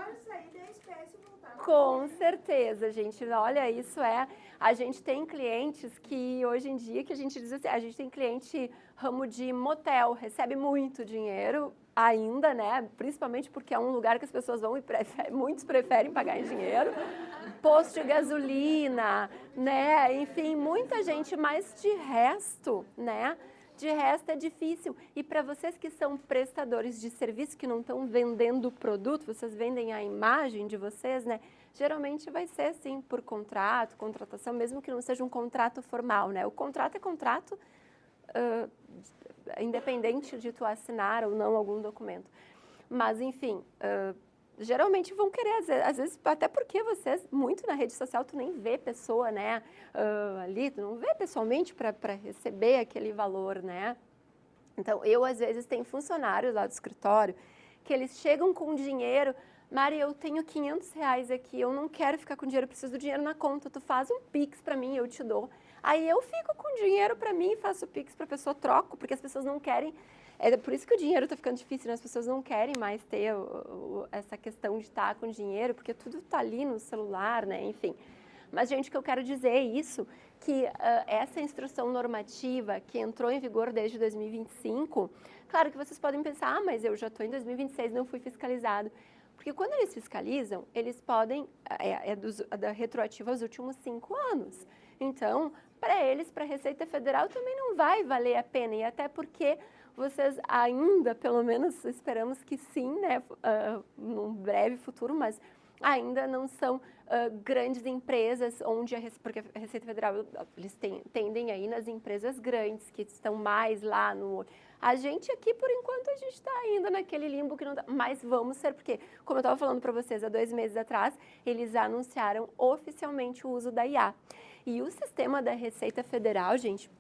Com certeza, gente. Olha, isso é... A gente tem clientes que, hoje em dia, que a gente diz assim, a gente tem cliente ramo de motel, recebe muito dinheiro ainda, né? Principalmente porque é um lugar que as pessoas vão e muitos preferem pagar em dinheiro. Posto de gasolina, né? Enfim, muita gente, mas de resto, né? De resto é difícil. E para vocês que são prestadores de serviço, que não estão vendendo o produto, vocês vendem a imagem de vocês, né? Geralmente vai ser assim, por contrato, contratação, mesmo que não seja um contrato formal, né? O contrato é contrato, independente de tu assinar ou não algum documento. Mas, enfim, geralmente vão querer, às vezes, até porque vocês, muito na rede social, tu nem vê pessoa, né, ali, tu não vê pessoalmente para receber aquele valor, né? Então, eu, às vezes, tenho funcionários lá do escritório que eles chegam com dinheiro, Mari, eu tenho R$500 aqui, eu não quero ficar com dinheiro, eu preciso do dinheiro na conta, tu faz um Pix para mim, eu te dou. Aí eu fico com dinheiro para mim, faço Pix para a pessoa, troco, porque as pessoas não querem. É por isso que o dinheiro está ficando difícil, né? As pessoas não querem mais ter essa questão de estar com dinheiro, porque tudo está ali no celular, né? Enfim. Mas, gente, o que eu quero dizer é isso, que essa instrução normativa que entrou em vigor desde 2025, claro que vocês podem pensar, mas eu já estou em 2026, não fui fiscalizado. Porque quando eles fiscalizam, eles podem, retroativo aos últimos 5 anos. Então, para eles, para a Receita Federal, também não vai valer a pena. E até porque vocês ainda, pelo menos esperamos que sim, né, num breve futuro, mas ainda não são grandes empresas, porque a Receita Federal, eles tendem aí nas empresas grandes, que estão mais lá no... A gente aqui, por enquanto, a gente está ainda naquele limbo que não dá, mas vamos ser, porque, como eu estava falando para vocês, há 2 meses atrás, eles anunciaram oficialmente o uso da IA. E o sistema da Receita Federal, gente,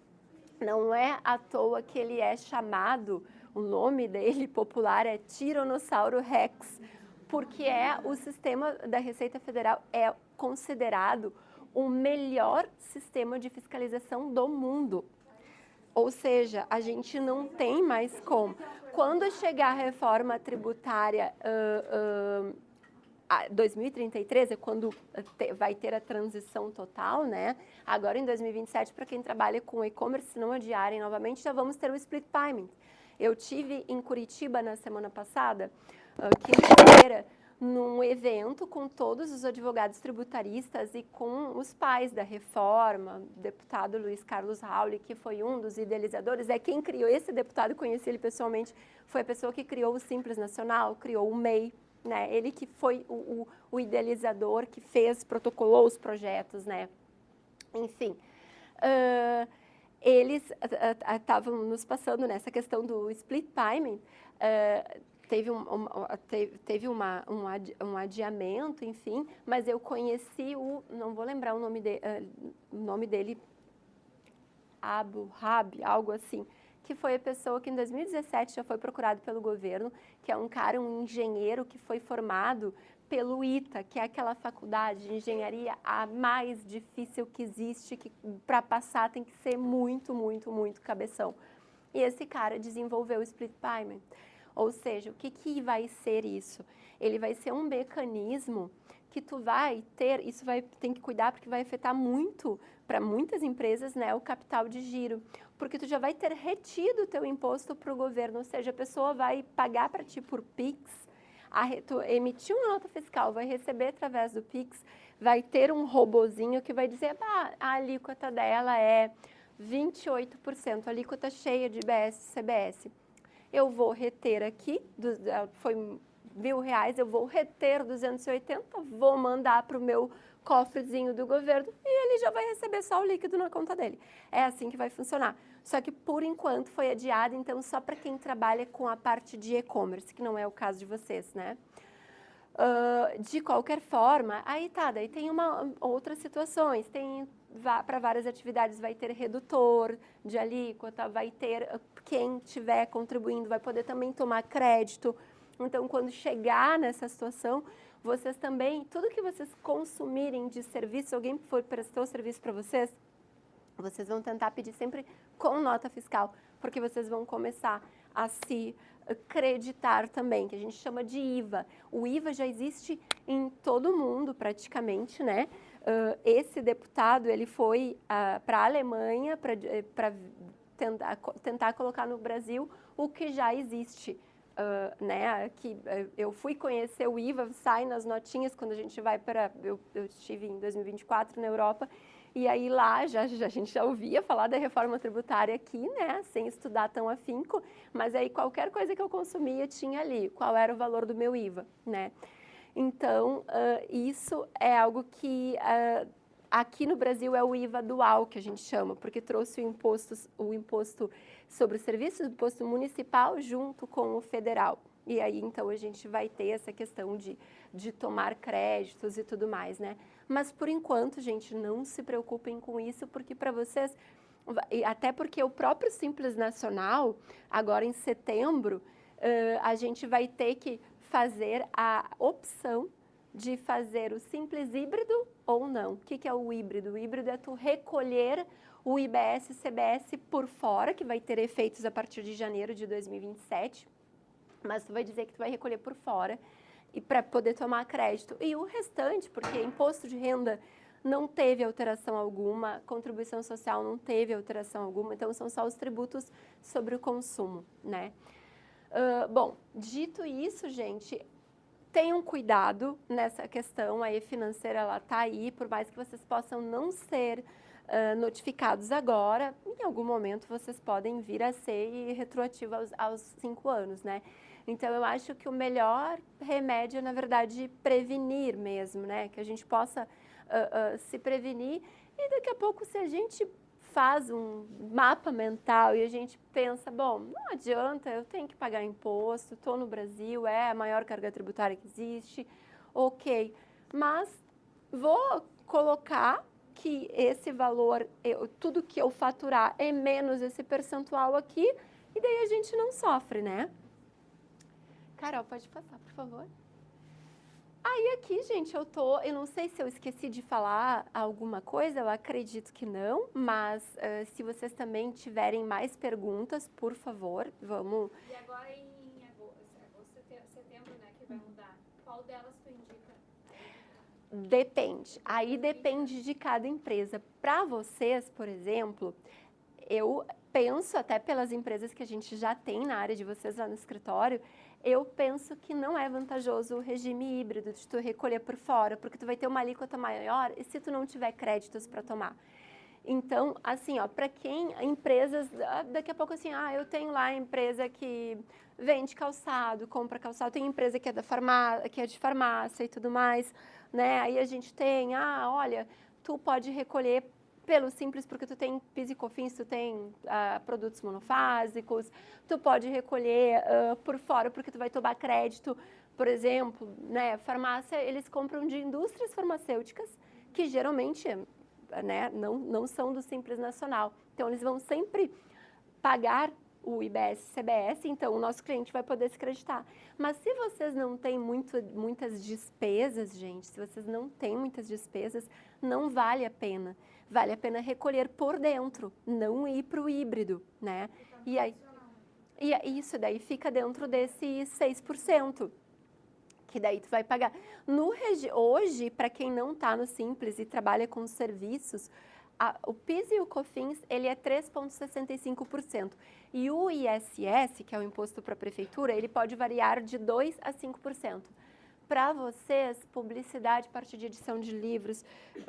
não é à toa que ele é chamado, o nome dele popular é Tiranossauro Rex, porque o sistema da Receita Federal é considerado o melhor sistema de fiscalização do mundo. Ou seja, a gente não tem mais como. Quando chegar a reforma tributária 2033, é quando vai ter a transição total, né? Agora em 2027, para quem trabalha com e-commerce, se não adiarem novamente, já vamos ter o split payment. Eu tive em Curitiba na semana passada, quinta-feira, num evento com todos os advogados tributaristas e com os pais da reforma, o deputado Luiz Carlos Rauli, que foi um dos idealizadores, quem criou esse deputado, conheci ele pessoalmente, foi a pessoa que criou o Simples Nacional, criou o MEI, né? Ele que foi o idealizador, que protocolou os projetos, né? Enfim, eles estavam nos passando nessa questão do split payment, teve um adiamento, enfim, mas eu conheci não vou lembrar o nome dele, Abu Rabi, algo assim, que foi a pessoa que em 2017 já foi procurado pelo governo, que é um cara, um engenheiro que foi formado pelo ITA, que é aquela faculdade de engenharia a mais difícil que existe, que para passar tem que ser muito, muito, muito cabeção. E esse cara desenvolveu o split payment. Ou seja, o que vai ser isso? Ele vai ser um mecanismo que tu vai ter, isso tem que cuidar porque vai afetar muito, para muitas empresas, né, o capital de giro. Porque tu já vai ter retido o teu imposto para o governo, ou seja, a pessoa vai pagar para ti por Pix, tu emitiu uma nota fiscal, vai receber através do Pix, vai ter um robozinho que vai dizer, a alíquota dela é 28%, a alíquota cheia de IBS e CBS. Eu vou reter aqui, foi R$1.000, eu vou reter 280, vou mandar para o meu cofrezinho do governo e ele já vai receber só o líquido na conta dele. É assim que vai funcionar. Só que, por enquanto, foi adiado, então, só para quem trabalha com a parte de e-commerce, que não é o caso de vocês, né? De qualquer forma, daí tem outras situações, tem para várias atividades vai ter redutor de alíquota, vai ter quem estiver contribuindo vai poder também tomar crédito. Então, quando chegar nessa situação, vocês também, tudo que vocês consumirem de serviço, alguém for prestou serviço para vocês vão tentar pedir sempre com nota fiscal, porque vocês vão começar a se creditar também, que a gente chama de IVA. O IVA já existe em todo mundo praticamente, né? Esse deputado, ele foi para a Alemanha para tentar colocar no Brasil o que já existe. Né? Que eu fui conhecer o IVA, sai nas notinhas quando a gente vai para... Eu estive em 2024 na Europa, e aí lá a gente já ouvia falar da reforma tributária aqui, né? Sem estudar tão afinco, mas aí qualquer coisa que eu consumia tinha ali, qual era o valor do meu IVA, né? Então, isso é algo que aqui no Brasil é o IVA dual, que a gente chama, porque trouxe o imposto sobre os serviços, o imposto municipal junto com o federal. E aí, então, a gente vai ter essa questão de tomar créditos e tudo mais, né? Mas, por enquanto, gente, não se preocupem com isso, porque para vocês, até porque o próprio Simples Nacional, agora em setembro, a gente vai ter que fazer a opção de fazer o Simples híbrido ou não. O que é o híbrido? O híbrido é tu recolher o IBS e CBS por fora, que vai ter efeitos a partir de janeiro de 2027, mas tu vai dizer que tu vai recolher por fora e para poder tomar crédito. E o restante, porque imposto de renda não teve alteração alguma, contribuição social não teve alteração alguma, então são só os tributos sobre o consumo, né? Bom, dito isso, gente, tenham cuidado nessa questão aí financeira, ela está aí, por mais que vocês possam não ser notificados agora, em algum momento vocês podem vir a ser retroativo aos 5 anos, né? Então, eu acho que o melhor remédio é, na verdade, prevenir mesmo, né? Que a gente possa se prevenir e daqui a pouco, se a gente faz um mapa mental e a gente pensa, bom, não adianta, eu tenho que pagar imposto, estou no Brasil, é a maior carga tributária que existe, ok, mas vou colocar que esse valor, tudo que eu faturar é menos esse percentual aqui e daí a gente não sofre, né? Carol, pode passar, por favor. Aí aqui, gente, eu não sei se eu esqueci de falar alguma coisa, eu acredito que não, mas se vocês também tiverem mais perguntas, por favor, vamos... E agora em agosto, setembro, né, que vai mudar, qual delas tu indica? Depende, aí depende de cada empresa. Para vocês, por exemplo, eu penso, até pelas empresas que a gente já tem na área de vocês lá no escritório, eu penso que não é vantajoso o regime híbrido de tu recolher por fora, porque tu vai ter uma alíquota maior e se tu não tiver créditos para tomar. Então, assim, ó, para quem, empresas, daqui a pouco assim, eu tenho lá a empresa que vende calçado, compra calçado, tem empresa que é que é de farmácia e tudo mais, né? Aí a gente tem, olha, tu pode recolher pelo simples porque tu tem PIS e COFINS, tu tem produtos monofásicos, tu pode recolher por fora porque tu vai tomar crédito, por exemplo, né, farmácia, eles compram de indústrias farmacêuticas que geralmente, né, não são do Simples Nacional. Então, eles vão sempre pagar o IBS-CBS, então o nosso cliente vai poder se creditar. Mas se vocês não têm muitas despesas, gente, se vocês não têm muitas despesas, não vale a pena. Vale a pena recolher por dentro, não ir para o híbrido, né? E aí, isso daí fica dentro desse 6%, que daí tu vai pagar. Hoje, para quem não está no Simples e trabalha com serviços, o PIS e o COFINS, ele é 3,65%. E o ISS, que é o imposto para a prefeitura, ele pode variar de 2% a 5%. Para vocês, publicidade, parte de edição de livros,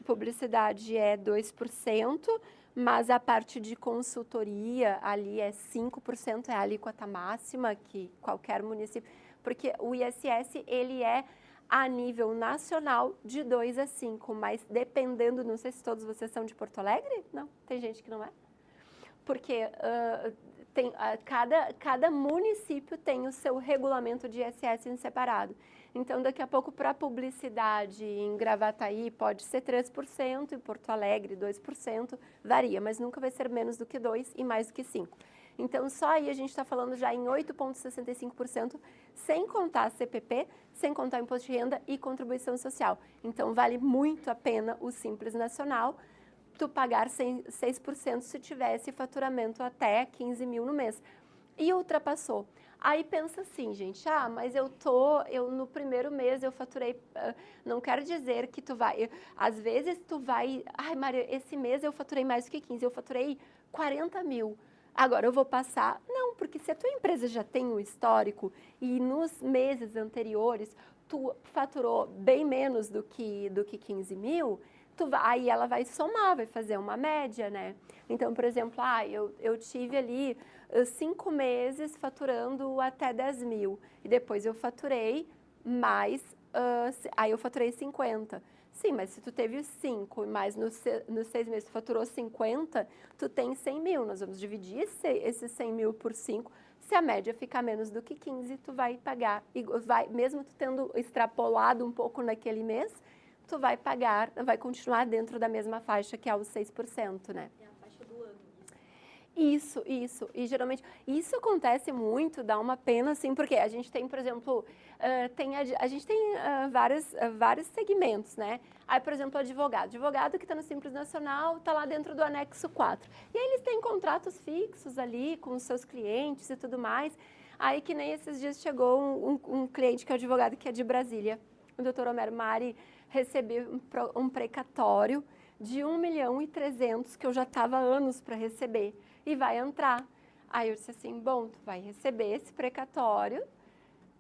publicidade é 2%, mas a parte de consultoria ali é 5%, é a alíquota máxima que qualquer município... Porque o ISS, ele é a nível nacional de 2 a 5, mas dependendo, não sei se todos vocês são de Porto Alegre, não, tem gente que não é, porque cada município tem o seu regulamento de ISS em separado. Então, daqui a pouco, para publicidade em Gravataí pode ser 3%, em Porto Alegre 2%, varia, mas nunca vai ser menos do que 2% e mais do que 5%. Então, só aí a gente está falando já em 8,65%, sem contar CPP, sem contar imposto de renda e contribuição social. Então, vale muito a pena o Simples Nacional, tu pagar 6% se tivesse faturamento até 15 mil no mês. E ultrapassou. Aí pensa assim, gente, mas eu no primeiro mês eu faturei, não quero dizer que tu vai, às vezes tu vai, Maria, esse mês eu faturei mais do que 15, eu faturei 40 mil. Agora eu vou passar, não, porque se a tua empresa já tem um histórico e nos meses anteriores tu faturou bem menos do que 15 mil, aí ela vai somar, vai fazer uma média, né? Então, por exemplo, eu tive ali 5 meses faturando até 10 mil e depois eu faturei mais, aí eu faturei 50. Sim, mas se tu teve 5 e mais nos 6 meses tu faturou 50, tu tem 100 mil. Nós vamos dividir esses 100 mil por 5. Se a média ficar menos do que 15, tu vai pagar, mesmo tu tendo extrapolado um pouco naquele mês, tu vai pagar, vai continuar dentro da mesma faixa, que é os 6%, né? É a faixa do ano. Isso. E geralmente, isso acontece muito, dá uma pena, assim, porque a gente tem, por exemplo, a gente tem vários segmentos, né? Aí, por exemplo, advogado que está no Simples Nacional, está lá dentro do anexo 4. E aí eles têm contratos fixos ali com os seus clientes e tudo mais. Aí que nem esses dias chegou um cliente que é advogado, que é de Brasília, o doutor Homero Mari, recebi um precatório de 1.300.000 que eu já estava há anos para receber e vai entrar. Aí eu disse assim, bom, tu vai receber esse precatório,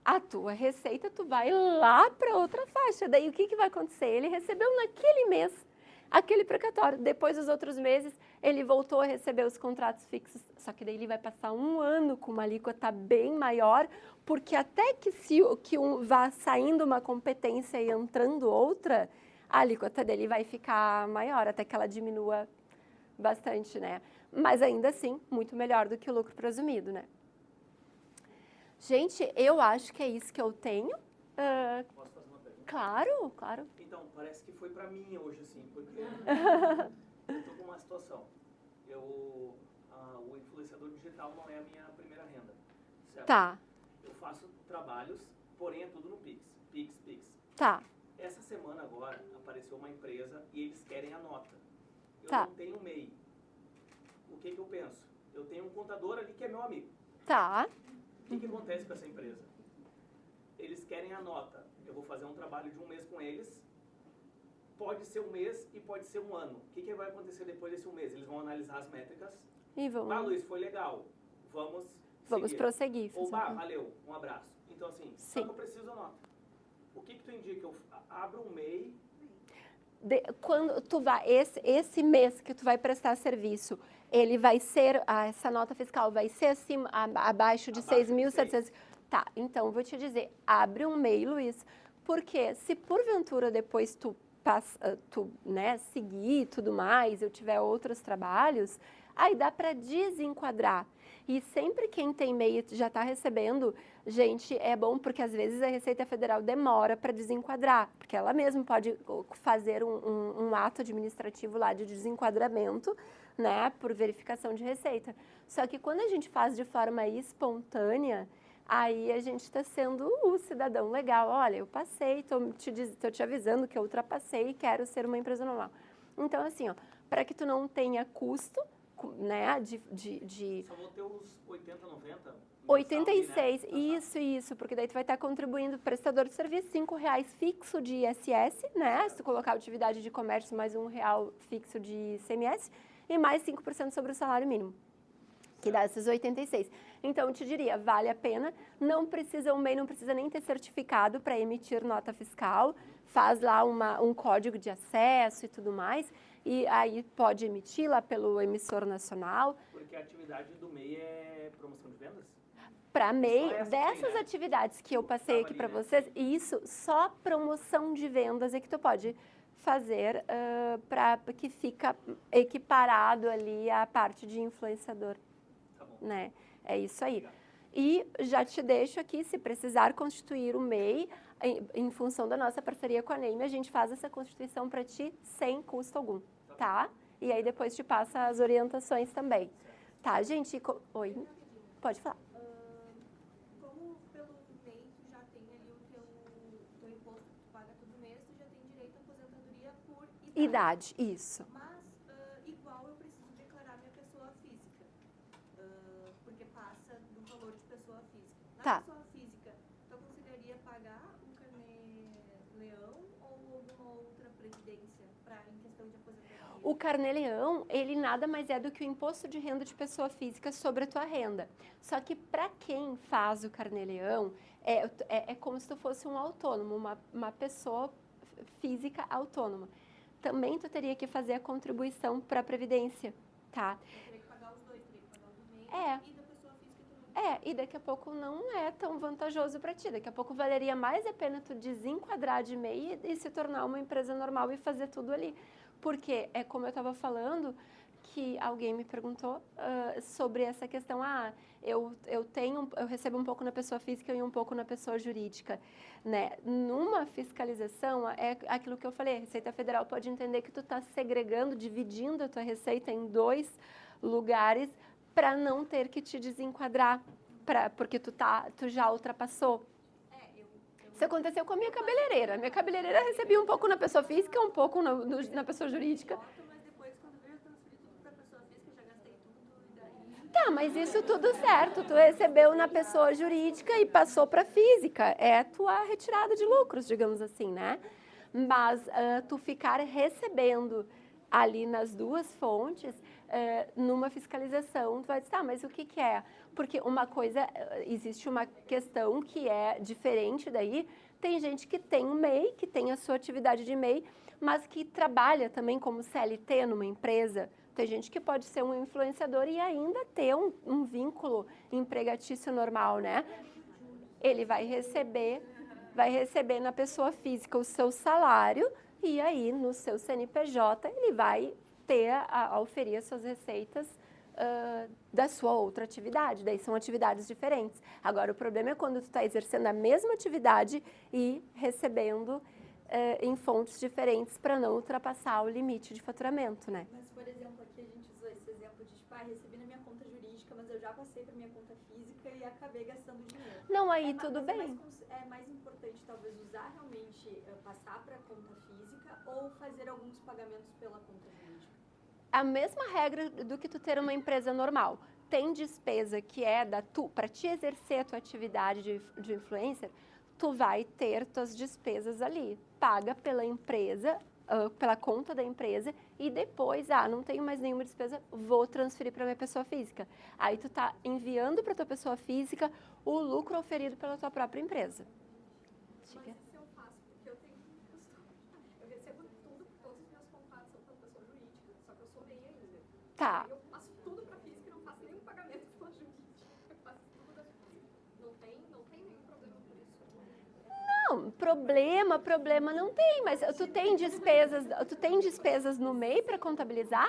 a tua receita tu vai lá para outra faixa. Daí o que vai acontecer? Ele recebeu naquele mês aquele precatório. Depois dos outros meses ele voltou a receber os contratos fixos, só que daí ele vai passar um ano com uma alíquota bem maior, porque até que vá saindo uma competência e entrando outra, a alíquota dele vai ficar maior, até que ela diminua bastante, né? Mas ainda assim, muito melhor do que o lucro presumido, né? Gente, eu acho que é isso que eu tenho. Posso fazer uma pergunta? Claro. Então, parece que foi para mim hoje, assim, porque eu tô com uma situação. O influenciador digital não é a minha primeira renda, certo? Tá. Eu faço trabalhos, porém é tudo no Pix. Pix. Tá. Essa semana agora apareceu uma empresa e eles querem a nota. Eu Tá. não tenho MEI. O que eu penso? Eu tenho um contador ali que é meu amigo. Tá. O que acontece com essa empresa? Eles querem a nota. Eu vou fazer um trabalho de um mês com eles. Pode ser um mês e pode ser um ano. O que vai acontecer depois desse um mês? Eles vão analisar as métricas. E vamos. Luiz, foi legal. Vamos seguir. Prosseguir. Ou, valeu, um abraço. Então, assim, Sim. só que eu preciso da nota. O que tu indica? Eu abro um MEI. Quando tu vai, esse mês que tu vai prestar serviço, ele vai ser, essa nota fiscal vai ser acima, abaixo de 6.700. Tá, então vou te dizer, abre um MEI, Luiz, porque se porventura depois tu seguir e tudo mais, eu tiver outros trabalhos, aí dá para desenquadrar. E sempre quem tem MEI já está recebendo, gente, é bom porque às vezes a Receita Federal demora para desenquadrar, porque ela mesma pode fazer um ato administrativo lá de desenquadramento né, por verificação de receita. Só que quando a gente faz de forma espontânea, aí a gente está sendo o cidadão legal. Olha, eu passei, estou te avisando que eu ultrapassei e quero ser uma empresa normal. Então, assim, ó, para que tu não tenha custo, né, Só vou ter os 80, 90? 86, mensal, né? isso, porque daí tu vai estar contribuindo prestador de serviço, R$5 fixo de ISS, né, se tu colocar atividade de comércio mais R$1 fixo de ICMS e mais 5% sobre o salário mínimo, que dá esses 86. Então, eu te diria, vale a pena, não precisa, o MEI não precisa nem ter certificado para emitir nota fiscal, faz lá um código de acesso e tudo mais, e aí pode emitir lá pelo emissor nacional. Porque a atividade do MEI é promoção de vendas? Para MEI, Só essa dessas tem, né? atividades que eu passei aqui para vocês, isso, só promoção de vendas é que tu pode fazer para que fica equiparado ali a parte de influenciador, Tá bom. né? É isso aí. Obrigado. E já te deixo aqui, se precisar constituir o MEI, em função da nossa parceria com a NEIME, a gente faz essa constituição para ti sem custo algum, tá? E aí depois te passa as orientações também. Tá, gente? Oi? Pode falar. Como pelo MEI tu já tem ali o teu imposto que tu paga todo mês, tu já tem direito à aposentadoria por Idade, isso. Mas, igual eu preciso declarar minha pessoa física, porque passa do valor de pessoa física. Na Tá. pessoa física, tu aconselharia pagar um carnê-leão ou alguma outra previdência em questão de aposentadoria? O carnê-leão, ele nada mais é do que o imposto de renda de pessoa física sobre a tua renda. Só que para quem faz o carnê-leão, é como se tu fosse um autônomo, uma pessoa física autônoma. Também tu teria que fazer a contribuição para a Previdência, tá? Eu teria que pagar os dois, teria que pagar o do MEI É. e da pessoa física também. E daqui a pouco não é tão vantajoso para ti. Daqui a pouco valeria mais a pena tu desenquadrar de MEI e se tornar uma empresa normal e fazer tudo ali. Porque é como eu estava falando, que alguém me perguntou sobre essa questão, eu recebo um pouco na pessoa física e um pouco na pessoa jurídica, né? Numa fiscalização, é aquilo que eu falei, a Receita Federal pode entender que tu está segregando, dividindo a tua receita em 2 lugares para não ter que te desenquadrar, porque tu já ultrapassou. Isso aconteceu com a minha cabeleireira. Minha cabeleireira recebia um pouco na pessoa física, um pouco na pessoa jurídica. Mas depois, quando veio, eu transferi tudo para a pessoa física, já gastei tudo e daí... Tá, mas isso tudo certo. Tu recebeu na pessoa jurídica e passou para física. É a tua retirada de lucros, digamos assim, né? Mas tu ficar recebendo ali nas 2 fontes, numa fiscalização, tu vai dizer, mas o que é? Porque uma coisa, existe uma questão que é diferente daí, tem gente que tem um MEI, que tem a sua atividade de MEI, mas que trabalha também como CLT numa empresa. Tem gente que pode ser um influenciador e ainda ter um vínculo empregatício normal, né? Ele vai receber na pessoa física o seu salário e aí no seu CNPJ ele vai ter a oferir as suas receitas da sua outra atividade, daí são atividades diferentes. Agora, o problema é quando tu está exercendo a mesma atividade e recebendo em fontes diferentes para não ultrapassar o limite de faturamento, né? Mas, por exemplo, aqui a gente usou esse exemplo de, recebi na minha conta jurídica, mas eu já passei para minha conta física e acabei gastando dinheiro. Não, aí tudo bem. É mais importante, talvez, usar realmente, passar para a conta física ou fazer alguns pagamentos pela conta jurídica? A mesma regra do que tu ter uma empresa normal. Tem despesa que é para te exercer a tua atividade de influencer, tu vai ter tuas despesas ali, paga pela empresa, pela conta da empresa e depois, não tenho mais nenhuma despesa, vou transferir para minha pessoa física. Aí tu tá enviando para tua pessoa física o lucro oferido pela tua própria empresa. Mas isso eu faço porque eu tenho costume. Eu recebo tudo, todos os meus contratos são pela pessoa jurídica, só que eu sou MEI ainda. Tá. Eu passo tudo para física e não faço nenhum pagamento pela jurídica. Eu faço tudo da física. Não tem nenhum problema por isso. Não, problema não tem, mas tu tem despesas no MEI para contabilizar?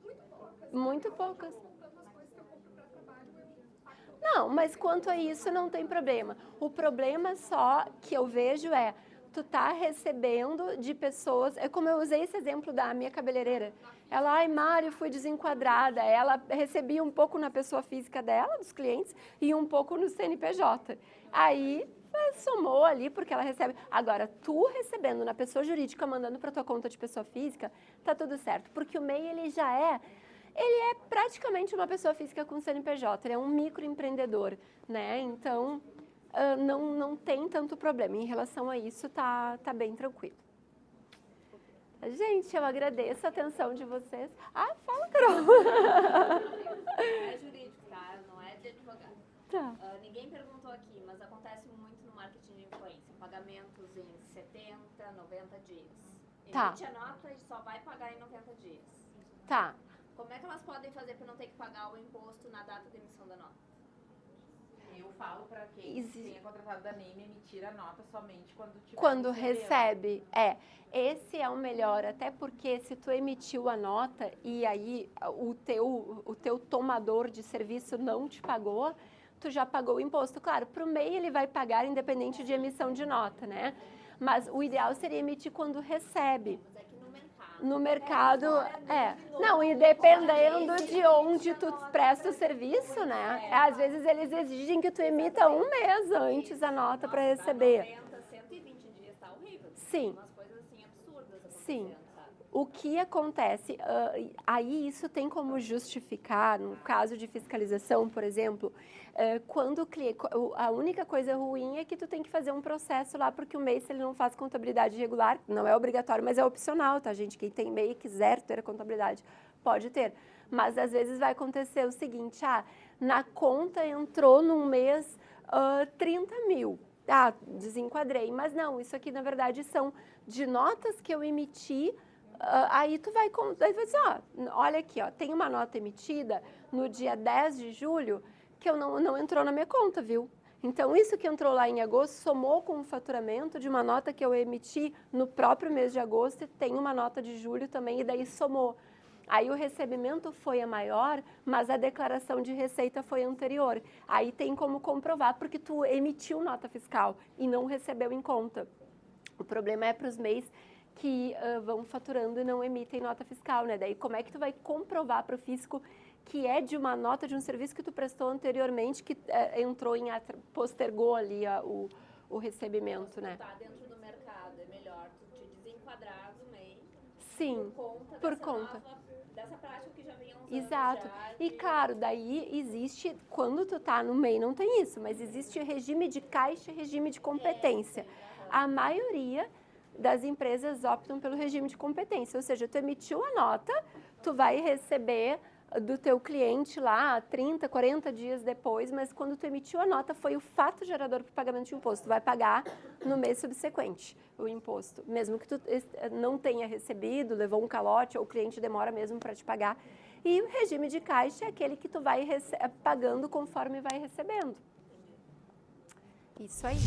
Muito poucas. Muito poucas. Contando as coisas que eu compro para trabalho, eu pago tudo. Não, mas quanto a isso não tem problema. O problema só que eu vejo é tu tá recebendo de pessoas, é como eu usei esse exemplo da minha cabeleireira. Ela, ai, Mário, fui desenquadrada. Ela recebia um pouco na pessoa física dela, dos clientes, e um pouco no CNPJ. Aí somou ali, porque ela recebe. Agora, tu recebendo na pessoa jurídica, mandando para tua conta de pessoa física, tá tudo certo. Porque o MEI, ele é praticamente uma pessoa física com CNPJ, ele é um microempreendedor, né? Então, não tem tanto problema. Em relação a isso, tá bem tranquilo. Gente, eu agradeço a atenção de vocês. Ah, fala, Carol. É jurídico, tá? Não é de advogado. Tá. Ninguém perguntou aqui, mas acontece muito no marketing de influência. Pagamentos em 70, 90 dias. Tá. Emite a nota e só vai pagar em 90 dias. Tá. Como é que elas podem fazer para não ter que pagar o imposto na data de emissão da nota? Eu falo para quem tenha contratado da NEM emitir a nota somente quando recebe. Esse é o melhor, até porque se tu emitiu a nota e aí o teu tomador de serviço não te pagou, tu já pagou o imposto. Claro, para o MEI ele vai pagar independente de emissão de nota, né? Mas o ideal seria emitir quando recebe. Mas é que no mercado, não, e dependendo de onde tu presta o serviço, né? Às vezes eles exigem que tu emita um mês antes a nota para receber. 90, 120 dias tá horrível. Sim. Umas coisas assim absurdas acontecendo, Sim. sabe? O que acontece, aí isso tem como justificar, no caso de fiscalização, por exemplo, quando o cliente, a única coisa ruim é que tu tem que fazer um processo lá, porque o MEI, se ele não faz contabilidade regular, não é obrigatório, mas é opcional, tá, gente? Quem tem MEI e quiser ter a contabilidade, pode ter. Mas, às vezes, vai acontecer o seguinte, na conta entrou num mês 30 mil. Desenquadrei. Mas não, isso aqui, na verdade, são de notas que eu emiti. Aí tu vai dizer, olha aqui, tem uma nota emitida no dia 10 de julho que não entrou na minha conta, viu? Então, isso que entrou lá em agosto somou com o faturamento de uma nota que eu emiti no próprio mês de agosto e tem uma nota de julho também, e daí somou. Aí o recebimento foi a maior, mas a declaração de receita foi anterior. Aí tem como comprovar, porque tu emitiu nota fiscal e não recebeu em conta. O problema é para os MEIs que vão faturando e não emitem nota fiscal, né? Daí como é que tu vai comprovar para o fisco que é de uma nota de um serviço que tu prestou anteriormente, que postergou ali o recebimento, né? Tá dentro do mercado, é melhor tu te desenquadrar do MEI. Sim, por conta. Dessa prática que já vem há uns Exato. anos já, E claro, daí existe, quando tu tá no MEI não tem isso, mas existe regime de caixa e regime de competência. A maioria das empresas optam pelo regime de competência, ou seja, tu emitiu a nota, tu vai receber do teu cliente lá 30, 40 dias depois, mas quando tu emitiu a nota foi o fato gerador para o pagamento de imposto. Tu vai pagar no mês subsequente o imposto, mesmo que tu não tenha recebido, levou um calote ou o cliente demora mesmo para te pagar. E o regime de caixa é aquele que tu vai pagando conforme vai recebendo. Isso aí.